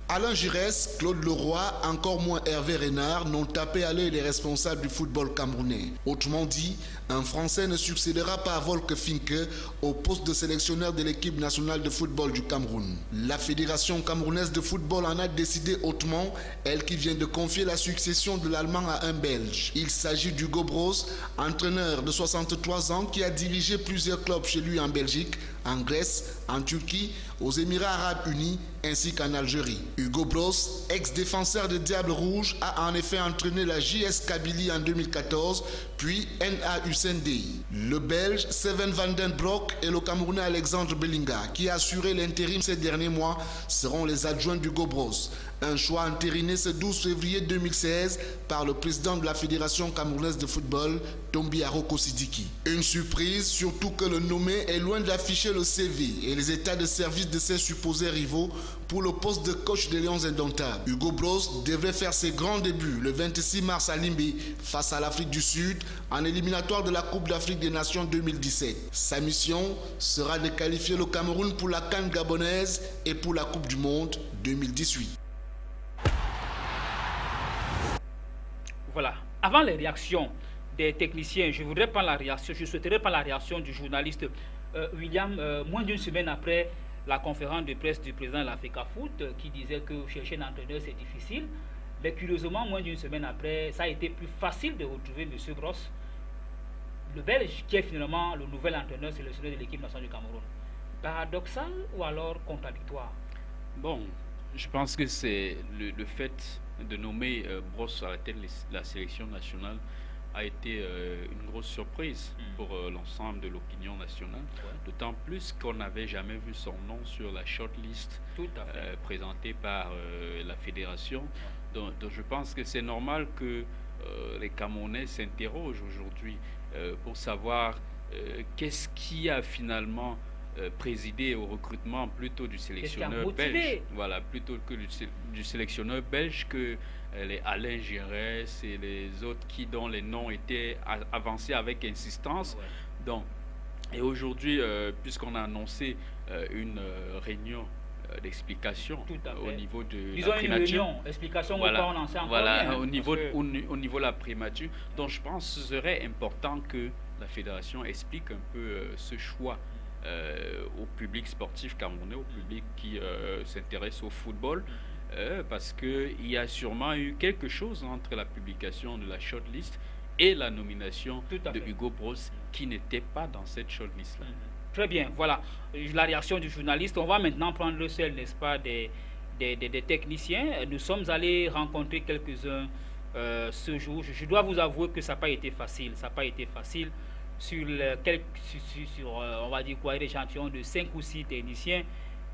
S7: Alain Giresse, Claude Leroy, encore moins Hervé Renard n'ont tapé à l'œil les responsables du football camerounais. Autrement dit, un Français ne succédera pas à Volker Finke au poste de sélectionneur de l'équipe nationale de football du Cameroun. La Fédération camerounaise de football en a décidé hautement, elle qui vient de confier la succession de l'Allemand à un Belge. Il s'agit d'Hugo Broos, entraîneur de 63 ans qui a dirigé plusieurs clubs chez lui en Belgique, en Grèce, en Turquie, aux Émirats Arabes Unis ainsi qu'en Algérie. Hugo Broos, ex-défenseur des Diables Rouges, a en effet entraîné la JS Kabylie en 2014, puis NA Hussein-Dey. Le Belge Seven van den Broek et le Camerounais Alexandre Bellinga, qui a assuré l'intérim ces derniers mois, seront les adjoints d'Hugo Broos. Un choix entériné ce 12 février 2016 par le président de la Fédération camerounaise de football, Tombi Aroko Sidiki. Une surprise, surtout que le nommé est loin d'afficher le CV et les états de service de ses supposés rivaux pour le poste de coach des Lions indomptables. Hugo Broos devrait faire ses grands débuts le 26 mars à Limbe face à l'Afrique du Sud en éliminatoire de la Coupe d'Afrique des Nations 2017. Sa mission sera de qualifier le Cameroun pour la CAN gabonaise et pour la Coupe du Monde 2018.
S5: Voilà. Avant les réactions des techniciens, je souhaiterais prendre la réaction du journaliste William, moins d'une semaine après la conférence de presse du président de l'Africa Foot, qui disait que chercher un entraîneur c'est difficile. Mais curieusement, moins d'une semaine après, ça a été plus facile de retrouver M. Broos, le Belge, qui est finalement le nouvel entraîneur sélectionné de l'équipe nationale du Cameroun. Paradoxal ou alors contradictoire?
S2: Bon, je pense que c'est le fait de nommer Broos à la tête de la sélection nationale a été une grosse surprise pour l'ensemble de l'opinion nationale, d'autant plus qu'on n'avait jamais vu son nom sur la shortlist présentée par la fédération. Donc je pense que c'est normal que les Camerounais s'interrogent aujourd'hui pour savoir qu'est-ce qui a finalement présidé au recrutement plutôt du sélectionneur belge, voilà, plutôt que du sélectionneur belge, que les Alain Giresse et les autres dont les noms étaient avancés avec insistance. Donc, et aujourd'hui, puisqu'on a annoncé une réunion d'explication au niveau de la primature, au niveau de la primature, donc je pense que ce serait important que la fédération explique un peu ce choix au public sportif camerounais, au public qui s'intéresse au football, parce qu'il y a sûrement eu quelque chose entre la publication de la shortlist et la nomination de Hugo Broos qui n'était pas dans cette shortlist-là.
S5: Très bien, voilà la réaction du journaliste. On va maintenant prendre celle, n'est-ce pas, des techniciens. Nous sommes allés rencontrer quelques-uns ce jour. Je dois vous avouer que ça n'a pas été facile. Ça n'a pas été facile. Sur on va dire quoi, l'échantillon de 5 ou 6 techniciens,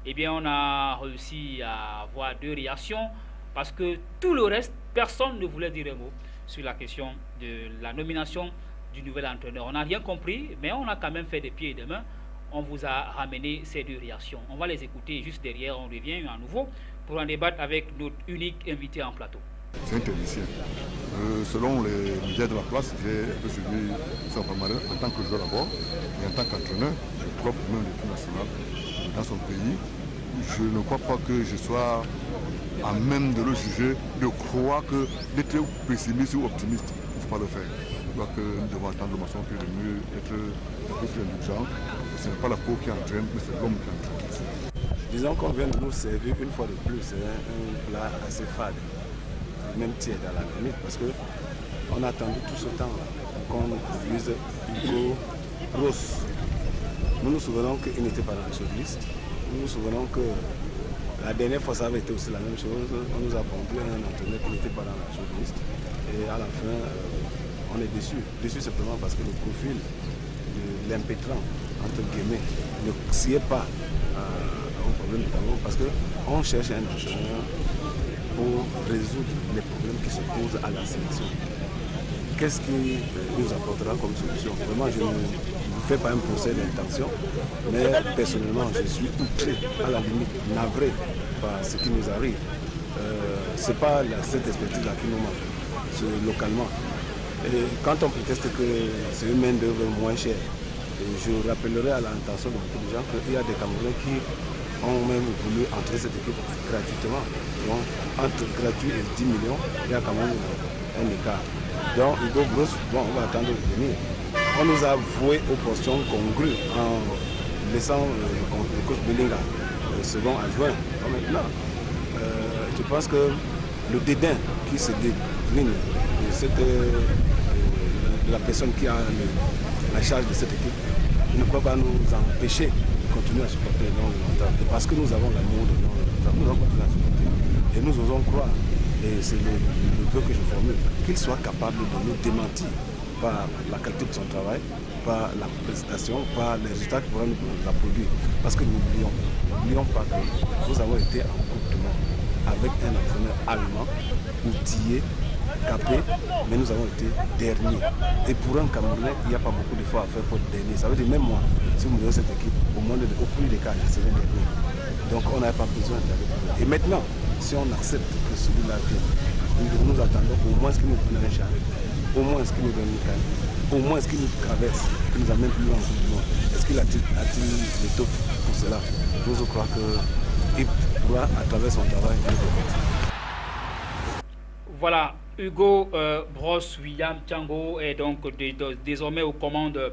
S5: eh bien on a réussi à avoir 2 réactions, parce que tout le reste, personne ne voulait dire un mot sur la question de la nomination du nouvel entraîneur. On n'a rien compris, mais on a quand même fait des pieds et des mains. On vous a ramené ces 2 réactions. On va les écouter juste derrière, on revient à nouveau pour en débattre avec notre unique invité en plateau.
S8: C'est un technicien. Selon les médias de la place, j'ai un peu suivi son palmarès en tant que joueur d'abord et en tant qu'entraîneur. Je crois que même l'équipe nationale dans son pays. Je ne crois pas que je sois à même de le juger, de croire que d'être pessimiste ou optimiste, il ne faut pas le faire. Je crois que nous devons attendre le maçon que de mieux être un peu plus indulgent. Ce n'est pas la peau qui entraîne, mais c'est l'homme qui entraîne.
S9: Disons qu'on vient de nous servir une fois de plus, c'est un plat assez fade. Même tiède à la limite, parce qu'on a attendu tout ce temps qu'on dise Hugo Broos. Nous nous souvenons qu'il n'était pas dans la shortlist. Nous nous souvenons que la dernière fois ça avait été aussi la même chose. On nous a vendu un entraîneur qui n'était pas dans la shortlist. Et à la fin, on est déçu. Déçu simplement parce que le profil de l'impétrant, entre guillemets, ne sciait pas au problème du Cameroun, parce qu'on cherche un entraîneur pour résoudre les problèmes qui se posent à la sélection. Qu'est-ce qui nous apportera comme solution? Vraiment, je ne vous fais pas un procès d'intention, mais personnellement, je suis outré, à la limite, navré par ce qui nous arrive. Ce n'est pas cette expertise-là qui nous manque, c'est localement. Et quand on préteste que c'est une main-d'œuvre moins chère, je rappellerai à l'intention de beaucoup de gens qu'il y a des Camerounais qui ont même voulu entrer cette équipe gratuitement. Donc, entre gratuit et 10 millions, il y a quand même un écart. Donc, Hugo Broos, bon, on va attendre de venir. On nous a voué aux portions congrues en laissant le coach Belinga second adjoint. Maintenant, je pense que le dédain qui se décline de la personne qui a la charge de cette équipe ne peut pas nous empêcher de continuer à supporter le nom de l'ONTAM. Et parce que nous avons l'amour de l'ONTAM, nous allons continuer à supporter. Et nous osons croire, et c'est le vœu que je formule, qu'il soit capable de nous démentir par la qualité de son travail, par la prestation, par les résultats qu'il pourra nous produire. Parce que n'oublions pas que nous avons été en Coupe du Monde avec un entraîneur allemand, outillé, capé, mais nous avons été derniers. Et pour un Camerounais, il n'y a pas beaucoup d'efforts à faire pour être dernier. Ça veut dire même moi, si vous me donnez cette équipe, au plus des cas, je serai dernier. Donc on n'avait pas besoin d'aller plus loin. Et maintenant, si on accepte que celui-là vient, nous attendons au moins ce qu'il nous donne un char, au moins ce qu'il nous donne une canne, au moins ce qu'il nous traverse, qu'il nous amène plus loin en Coupe du Monde. Est-ce qu'il a-t-il l'étoffe pour cela? Nous, je crois qu'il pourra, à travers son travail, nous démontrer.
S5: Voilà, Hugo Broos William Thiango est donc désormais aux commandes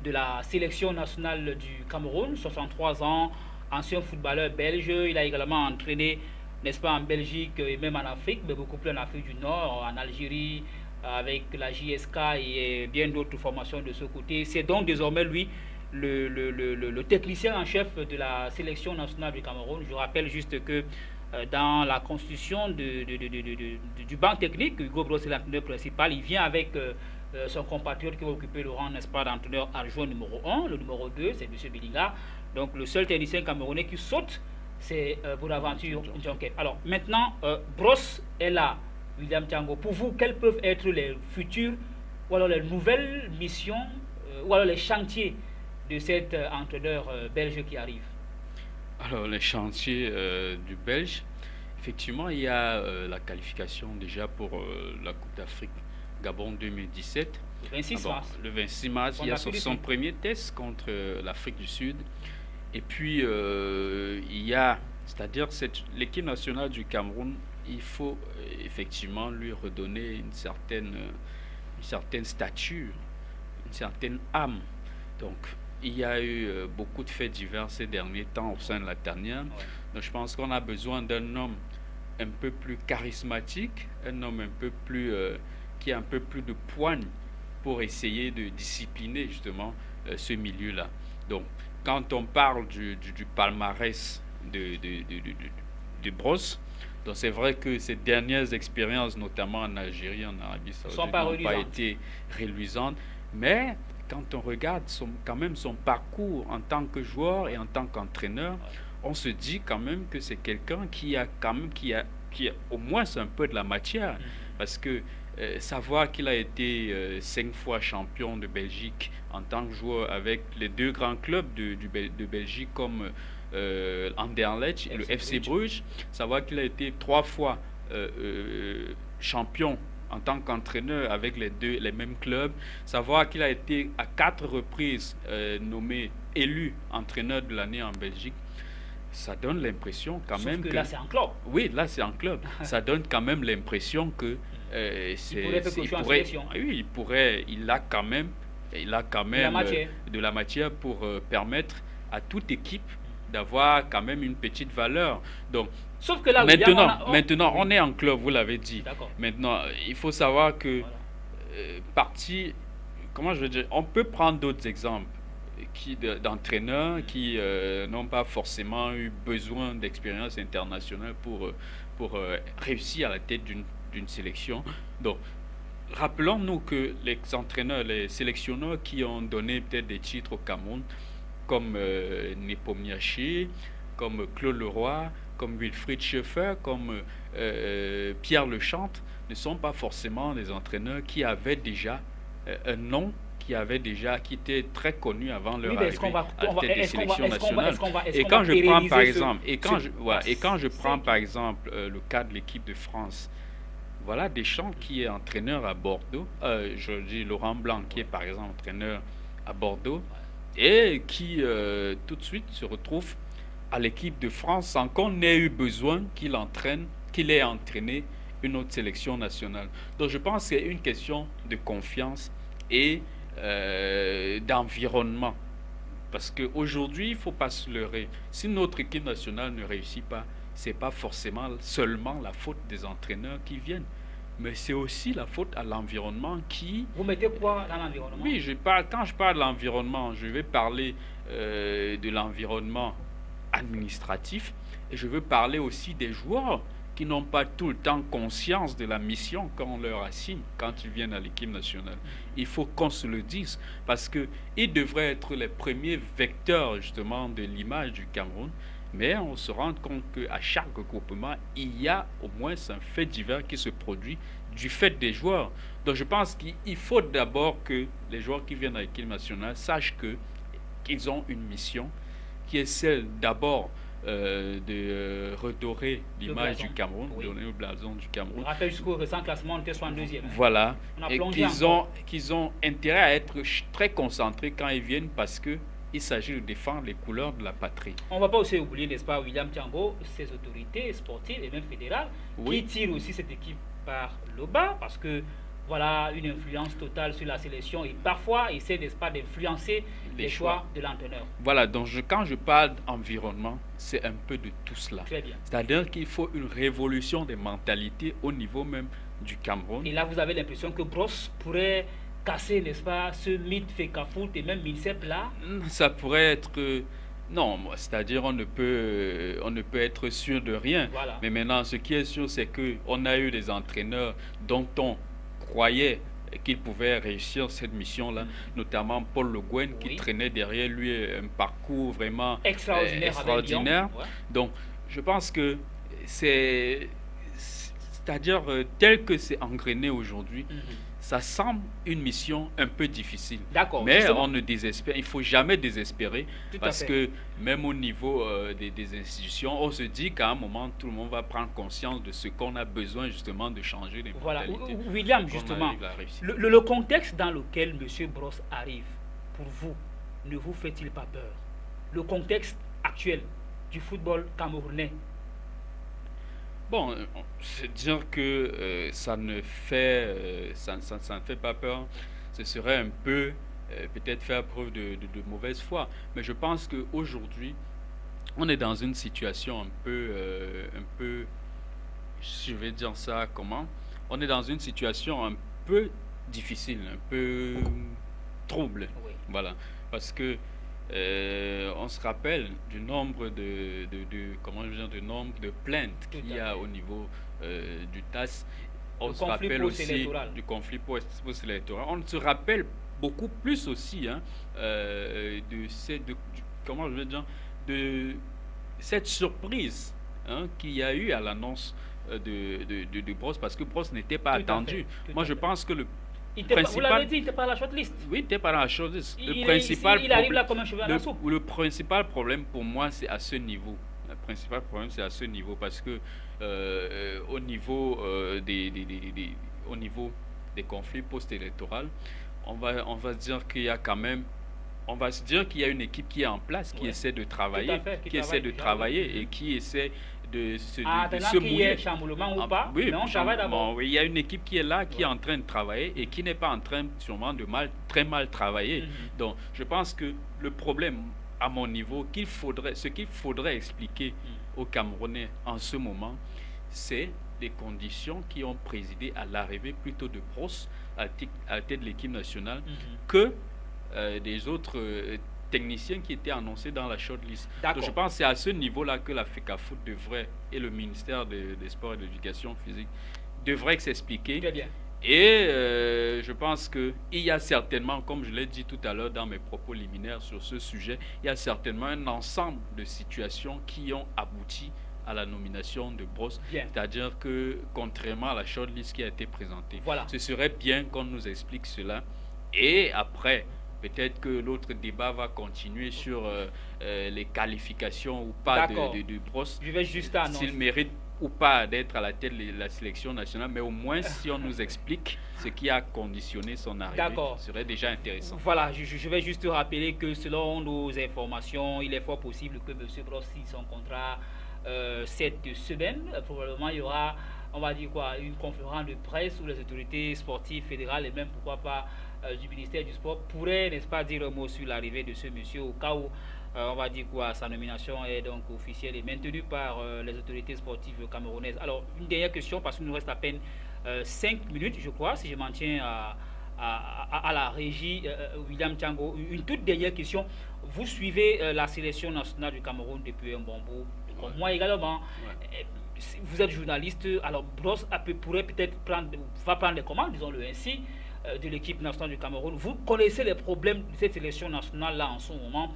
S5: de la sélection nationale du Cameroun, 63 ans, ancien footballeur belge. Il a également entraîné, n'est-ce pas, en Belgique et même en Afrique, mais beaucoup plus en Afrique du Nord, en Algérie, avec la JSK et bien d'autres formations de ce côté. C'est donc désormais lui le technicien en chef de la sélection nationale du Cameroun. Je rappelle juste que dans la constitution du banc technique, Hugo Broos est l'entraîneur principal. Il vient avec son compatriote qui va occuper le rang, n'est-ce pas, d'entraîneur adjoint numéro 1. Le numéro 2, c'est M. Belinga. Donc le seul technicien camerounais qui saute, c'est Bonaventure Ndjonké. Alors maintenant, Broos est là, William Thiango. Pour vous, quelles peuvent être les futures ou alors les nouvelles missions ou alors les chantiers de cet entraîneur belge qui arrive?
S2: Alors, les chantiers du Belge, effectivement, il y a la qualification déjà pour la Coupe d'Afrique Gabon 2017.
S5: Le 26 mars.
S2: Le 26 mars, il y a son premier test contre l'Afrique du Sud. Et puis, il y a, c'est-à-dire l'équipe nationale du Cameroun, il faut effectivement lui redonner une certaine stature, une certaine âme. Donc, il y a eu beaucoup de faits divers ces derniers temps au sein de la tanière. Ouais. Donc je pense qu'on a besoin d'un homme un peu plus charismatique, un homme un peu plus qui a un peu plus de poigne pour essayer de discipliner justement ce milieu-là. Donc quand on parle du palmarès de Broos, donc c'est vrai que ces dernières expériences, notamment en Algérie, en Arabie Saoudite, n'ont pas été reluisantes, mais quand on regarde quand même son parcours en tant que joueur et en tant qu'entraîneur, on se dit quand même que c'est quelqu'un qui a au moins un peu de la matière. Parce que savoir qu'il a été 5 fois champion de Belgique en tant que joueur avec les deux grands clubs de Belgique comme Anderlecht et le FC Bruges, savoir qu'il a été 3 fois champion en tant qu'entraîneur avec les mêmes clubs, savoir qu'il a été à 4 reprises élu entraîneur de l'année en Belgique, ça donne l'impression quand même que...
S5: là c'est un club.
S2: Oui, là c'est un club. Ça donne quand même l'impression que il a quand même de la matière pour permettre à toute équipe d'avoir quand même une petite valeur. Donc,
S5: sauf que là,
S2: maintenant, on est en club, vous l'avez dit. Maintenant, il faut savoir que comment je veux dire, on peut prendre d'autres exemples d'entraîneurs qui n'ont pas forcément eu besoin d'expérience internationale pour réussir à la tête d'une sélection. Donc, rappelons-nous que les entraîneurs, les sélectionneurs qui ont donné peut-être des titres au Cameroun, comme Nepomniachtchi, comme Claude Leroy, comme Wilfried Schoeffer, comme Pierre Lechantre, ne sont pas forcément des entraîneurs qui avaient déjà un nom, qui étaient très connus avant leur arrivée à la tête des sélections nationales. Et quand je prends par exemple le cas de l'équipe de France, voilà Deschamps qui est entraîneur à Bordeaux, je dis Laurent Blanc qui est par exemple entraîneur à Bordeaux, et qui tout de suite se retrouve à l'équipe de France sans qu'on ait eu besoin qu'il ait entraîné une autre sélection nationale. Donc je pense que c'est une question de confiance et d'environnement. Parce qu'aujourd'hui, il ne faut pas se leurrer. Si notre équipe nationale ne réussit pas, ce n'est pas forcément seulement la faute des entraîneurs qui viennent. Mais c'est aussi la faute à l'environnement qui...
S5: Vous mettez quoi dans l'environnement?
S2: Oui, quand je parle de l'environnement, je vais parler de l'environnement administratif et je veux parler aussi des joueurs qui n'ont pas tout le temps conscience de la mission qu'on leur assigne quand ils viennent à l'équipe nationale. Il faut qu'on se le dise parce qu'ils devraient être les premiers vecteurs justement de l'image du Cameroun. Mais on se rend compte qu'à chaque regroupement, il y a au moins un fait divers qui se produit du fait des joueurs. Donc je pense qu'il faut d'abord que les joueurs qui viennent à l'équipe nationale sachent qu'ils ont une mission qui est celle d'abord de redorer l'image du Cameroun, donner le blason du Cameroun.
S5: Je rappelle jusqu'au récent classement, on était 62e.
S2: Voilà, et qu'ils ont intérêt à être très concentrés quand ils viennent parce que il s'agit de défendre les couleurs de la patrie.
S5: On ne va pas aussi oublier, n'est-ce pas, William Thiango, ses autorités sportives et même fédérales qui tirent aussi cette équipe par le bas parce que voilà une influence totale sur la sélection et parfois essaie, n'est-ce pas, d'influencer les choix de l'entraîneur.
S2: Voilà, donc quand je parle d'environnement, c'est un peu de tout cela.
S5: Très bien.
S2: C'est-à-dire qu'il faut une révolution des mentalités au niveau même du Cameroun.
S5: Et là, vous avez l'impression que Bros pourrait casser, n'est-ce pas, ce mythe Fecafoot et même Minsep là?
S2: Ça pourrait être... non, c'est-à-dire on ne peut être sûr de rien.
S5: Voilà.
S2: Mais maintenant, ce qui est sûr, c'est qu'on a eu des entraîneurs dont on croyait qu'il pouvait réussir cette mission-là, notamment Paul Le Guen qui traînait derrière lui un parcours vraiment extraordinaire.
S5: Ouais.
S2: Donc, je pense que c'est-à-dire tel que c'est engrainé aujourd'hui, ça semble une mission un peu difficile.
S5: D'accord.
S2: Mais justement, on ne désespère, il ne faut jamais désespérer parce que même au niveau des institutions, on se dit qu'à un moment, tout le monde va prendre conscience de ce qu'on a besoin justement de changer les mentalités.
S5: Voilà. William, justement, le contexte dans lequel M. Bros arrive, pour vous, ne vous fait-il pas peur? Le contexte actuel du football camerounais.
S2: Bon, c'est dire que ça ne fait pas peur. Ce serait un peu peut-être faire preuve de mauvaise foi. Mais je pense qu'aujourd'hui, on est dans une situation un peu, je vais dire ça comment, on est dans une situation un peu difficile, un peu trouble.
S5: Oui.
S2: Voilà, parce que on se rappelle du nombre de nombre de plaintes qu'il y a au niveau du TAS. On se rappelle aussi du conflit post-électoral. On se rappelle beaucoup plus aussi de cette surprise qu'il y a eu à l'annonce de Bros, parce que Bros n'était pas attendu. Moi, je pense que
S5: vous l'avez dit, il n'était pas à la shortlist.
S2: Oui, il n'était pas à la shortlist.
S5: Il arrive là comme un cheveu à la soupe.
S2: Le principal problème pour moi, c'est à ce niveau. Le principal problème, c'est à ce niveau parce que au niveau des conflits post-électoraux, on va dire qu'il y a quand même, on va se dire qu'il y a une équipe qui est en place, qui essaie de travailler, et qui essaie de se mouiller.
S5: Ou pas, mais on travaille d'abord.
S2: Oui, il y a une équipe qui est là, qui est en train de travailler et qui n'est pas en train sûrement de très mal travailler. Donc, je pense que le problème, à mon niveau, ce qu'il faudrait expliquer aux Camerounais en ce moment, c'est les conditions qui ont présidé à l'arrivée plutôt de Bros à la tête de l'équipe nationale que des autres techniciens qui étaient annoncés dans la shortlist. Donc je pense que c'est à ce niveau-là que la Fecafoot devrait, et le ministère des Sports et de l'Éducation physique devrait s'expliquer.
S5: Très bien.
S2: Et je pense qu'il y a certainement, comme je l'ai dit tout à l'heure dans mes propos liminaires sur ce sujet, il y a certainement un ensemble de situations qui ont abouti à la nomination de Bros. C'est-à-dire que, contrairement à la shortlist qui a été présentée, ce serait bien qu'on nous explique cela. Et après, peut-être que l'autre débat va continuer sur les qualifications ou pas de Bros.
S5: Je vais juste annoncer.
S2: S'il mérite ou pas d'être à la tête de la sélection nationale, mais au moins si on nous explique ce qui a conditionné son arrivée, ce serait déjà intéressant.
S5: Voilà, je vais juste rappeler que selon nos informations, il est fort possible que M. Brosse signe son contrat cette semaine. Probablement, il y aura, on va dire quoi, une conférence de presse où les autorités sportives fédérales et même pourquoi pas du ministère du Sport pourraient, n'est-ce pas, dire un mot sur l'arrivée de ce monsieur au cas où on va dire quoi, sa nomination est donc officielle et maintenue par les autorités sportives camerounaises. Alors, une dernière question, parce qu'il nous reste à peine 5 minutes, je crois, si je m'en tiens à la régie, William Thiango. Une toute dernière question. Vous suivez la sélection nationale du Cameroun depuis un bon bout, comme moi également. Vous êtes journaliste, alors Brosse pourrait peut-être prendre les commandes, disons-le ainsi, de l'équipe nationale du Cameroun. Vous connaissez les problèmes de cette sélection nationale-là en ce moment.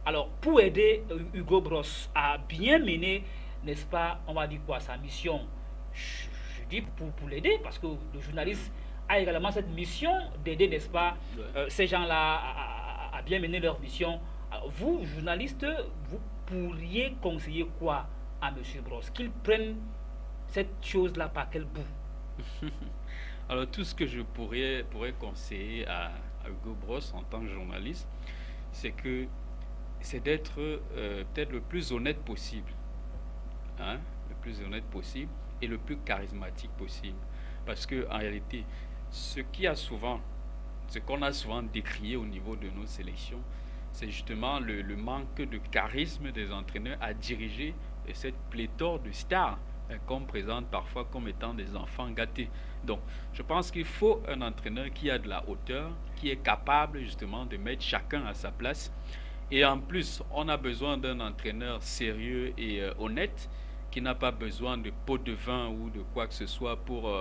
S5: Alors, pour aider Hugo Brosse à bien mener, n'est-ce pas, on va dire quoi, sa mission, je dis pour l'aider, parce que le journaliste a également cette mission d'aider, n'est-ce pas, ces gens-là à bien mener leur mission. Alors, vous, journaliste, vous pourriez conseiller quoi à M. Brosse? Qu'il prenne cette chose-là par quel bout?
S2: Alors, tout ce que je pourrais conseiller à Hugo Brosse en tant que journaliste, c'est d'être peut-être le plus honnête possible, hein, le plus honnête possible et le plus charismatique possible. Parce que en réalité, ce qu'on a souvent décrié au niveau de nos sélections, c'est justement le manque de charisme des entraîneurs à diriger cette pléthore de stars qu'on présente parfois comme étant des enfants gâtés. Donc, je pense qu'il faut un entraîneur qui a de la hauteur, qui est capable justement de mettre chacun à sa place. Et en plus, on a besoin d'un entraîneur sérieux et honnête, qui n'a pas besoin de pot de vin ou de quoi que ce soit pour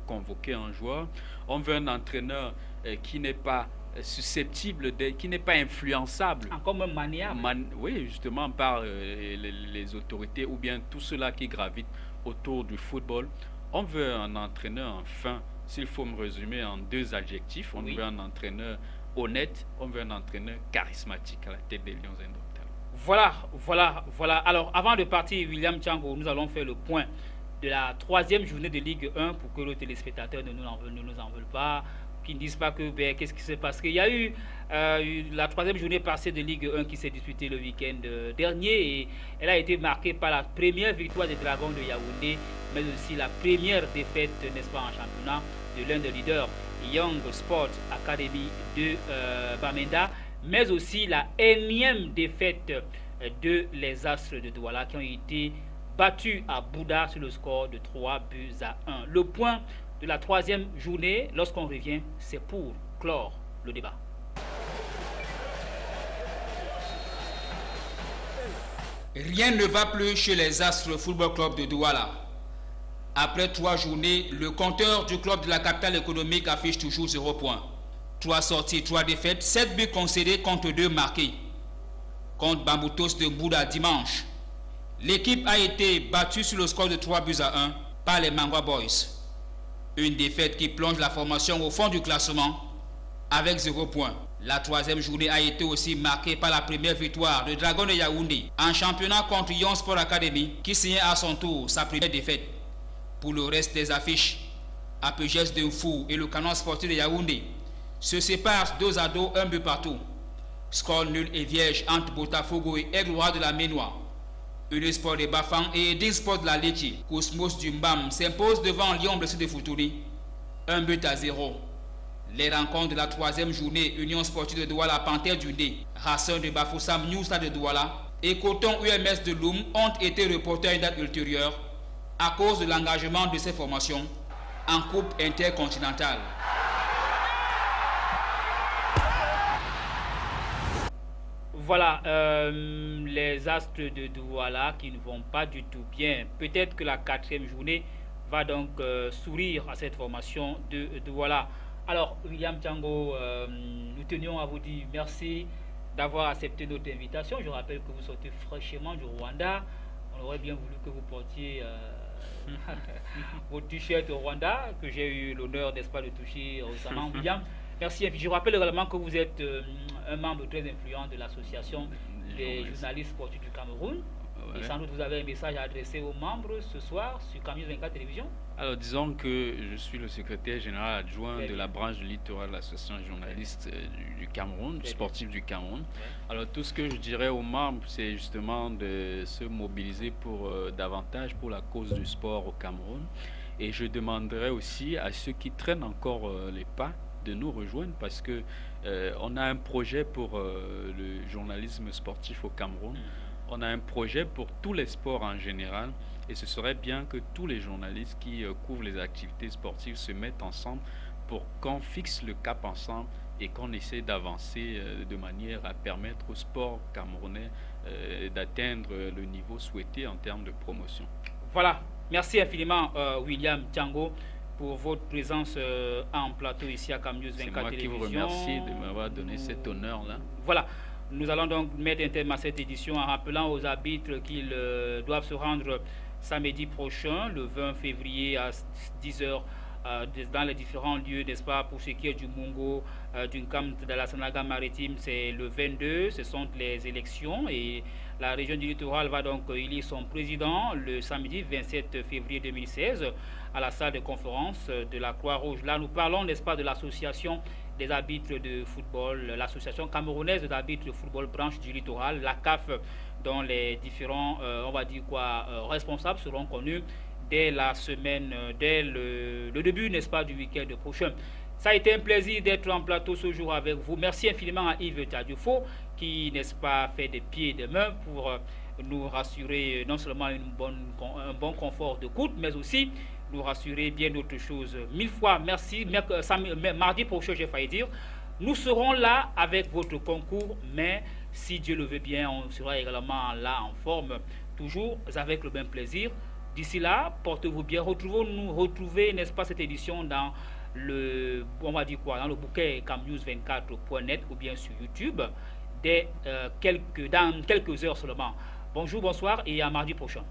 S2: convoquer un joueur. On veut un entraîneur qui n'est pas susceptible, qui n'est pas influençable.
S5: Encore même maniable.
S2: Oui, justement par les autorités ou bien tout cela qui gravite autour du football. On veut un entraîneur fin. S'il faut me résumer en 2 adjectifs, on veut un entraîneur honnête, on veut un entraîneur charismatique à la tête des Lions indomptables.
S5: Voilà. Alors, avant de partir, William Thiango, nous allons faire le point de la 3e journée de Ligue 1 pour que les téléspectateurs ne nous en veulent pas, qu'ils ne disent pas que qu'est-ce qui se passe. Il y a eu la 3e journée passée de Ligue 1 qui s'est disputée le week-end dernier et elle a été marquée par la première victoire des Dragons de Yaoundé, mais aussi la première défaite, n'est-ce pas, en championnat de l'un des leaders, Young Sport Academy de Bamenda, mais aussi la énième défaite de les Astres de Douala qui ont été battus à Bouddha sur le score de 3-1. Le point de la 3e journée, lorsqu'on revient, c'est pour clore le débat.
S1: Rien ne va plus chez les Astres Football Club de Douala. Après 3 journées, le compteur du club de la capitale économique affiche toujours 0 points. 3 sorties, 3 défaites, 7 buts concédés contre 2 marqués. Contre Bamboutos de Bouddha dimanche, l'équipe a été battue sur le score de 3-1 par les Mangwa Boys. Une défaite qui plonge la formation au fond du classement avec 0 points. La 3e journée a été aussi marquée par la première victoire de Dragon de Yaoundé en championnat contre Young Sport Academy qui signait à son tour sa première défaite. Pour le reste des affiches, Apegès de Mfou et le Canon Sportif de Yaoundé se séparent 2-2, 1 but partout. Score nul et vierge entre Botafogo et Aigle-Noir de la Ménois. Unisport de Bafang et Edil Sport de la Léti. Cosmos du Mbam s'impose devant Lyon blessé de Foutouni. 1-0. Les rencontres de la 3e journée, Union Sportive de Douala, Panthère du Nez, Racing de Bafoussam, New Stade de Douala et Coton UMS de Loum ont été reportés à une date ultérieure à cause de l'engagement de ces formations en Coupe intercontinentale.
S5: Voilà, les Astres de Douala qui ne vont pas du tout bien. Peut-être que la 4e journée va donc sourire à cette formation de Douala. Alors, William Thiango, nous tenions à vous dire merci d'avoir accepté notre invitation. Je rappelle que vous sortez fraîchement du Rwanda. On aurait bien voulu que vous portiez votre t-shirt au Rwanda, que j'ai eu l'honneur, n'est-ce pas, de toucher récemment. William, merci. Et puis je rappelle également que vous êtes un membre très influent de l'association des journalistes sportifs du Cameroun. Et sans doute vous avez un message à adresser aux membres ce soir sur CamNews 24 Télévision.
S2: Alors disons que je suis le secrétaire général adjoint de la branche du littoral de l'association journaliste du Cameroun, sportif du Cameroun. Alors tout ce que je dirais aux membres, c'est justement de se mobiliser pour davantage pour la cause du sport au Cameroun. Et je demanderais aussi à ceux qui traînent encore les pas de nous rejoindre parce que on a un projet pour le journalisme sportif au Cameroun. On a un projet pour tous les sports en général. Et ce serait bien que tous les journalistes qui couvrent les activités sportives se mettent ensemble pour qu'on fixe le cap ensemble et qu'on essaie d'avancer de manière à permettre au sport camerounais d'atteindre le niveau souhaité en termes de promotion.
S5: Voilà, merci infiniment William Thiango pour votre présence en plateau ici à CamNews 24 Télévision.
S2: C'est moi qui vous remercie de m'avoir donné cet honneur-là.
S5: Voilà. Nous allons donc mettre un terme à cette édition en rappelant aux arbitres qu'ils doivent se rendre samedi prochain, le 20 février à 10h, dans les différents lieux, n'est-ce pas, pour ce qui est du Mungo, du Camp de la Sanaga maritime, c'est le 22, ce sont les élections et la région du littoral va donc élire son président le samedi 27 février 2016 à la salle de conférence de la Croix-Rouge. Là, nous parlons, n'est-ce pas, de l'association des arbitres de football, l'association camerounaise d'arbitres de football branche du littoral, la CAF, dont les différents, on va dire quoi, responsables seront connus dès la semaine, dès le début, n'est-ce pas, du week-end prochain. Ça a été un plaisir d'être en plateau ce jour avec vous. Merci infiniment à Yves Tadiofo qui, n'est-ce pas, fait des pieds et des mains pour nous rassurer non seulement un bon confort de d'écoute, mais aussi nous rassurer bien d'autres choses. Mille fois merci. Mardi prochain, j'ai failli dire, nous serons là avec votre concours, mais si Dieu le veut bien, on sera également là en forme, toujours avec le même plaisir. D'ici là, portez-vous bien. Retrouvez, n'est-ce pas, cette édition dans le, on va dire quoi, dans le bouquet camnews24.net ou bien sur YouTube dans quelques heures seulement. Bonjour, bonsoir et à mardi prochain.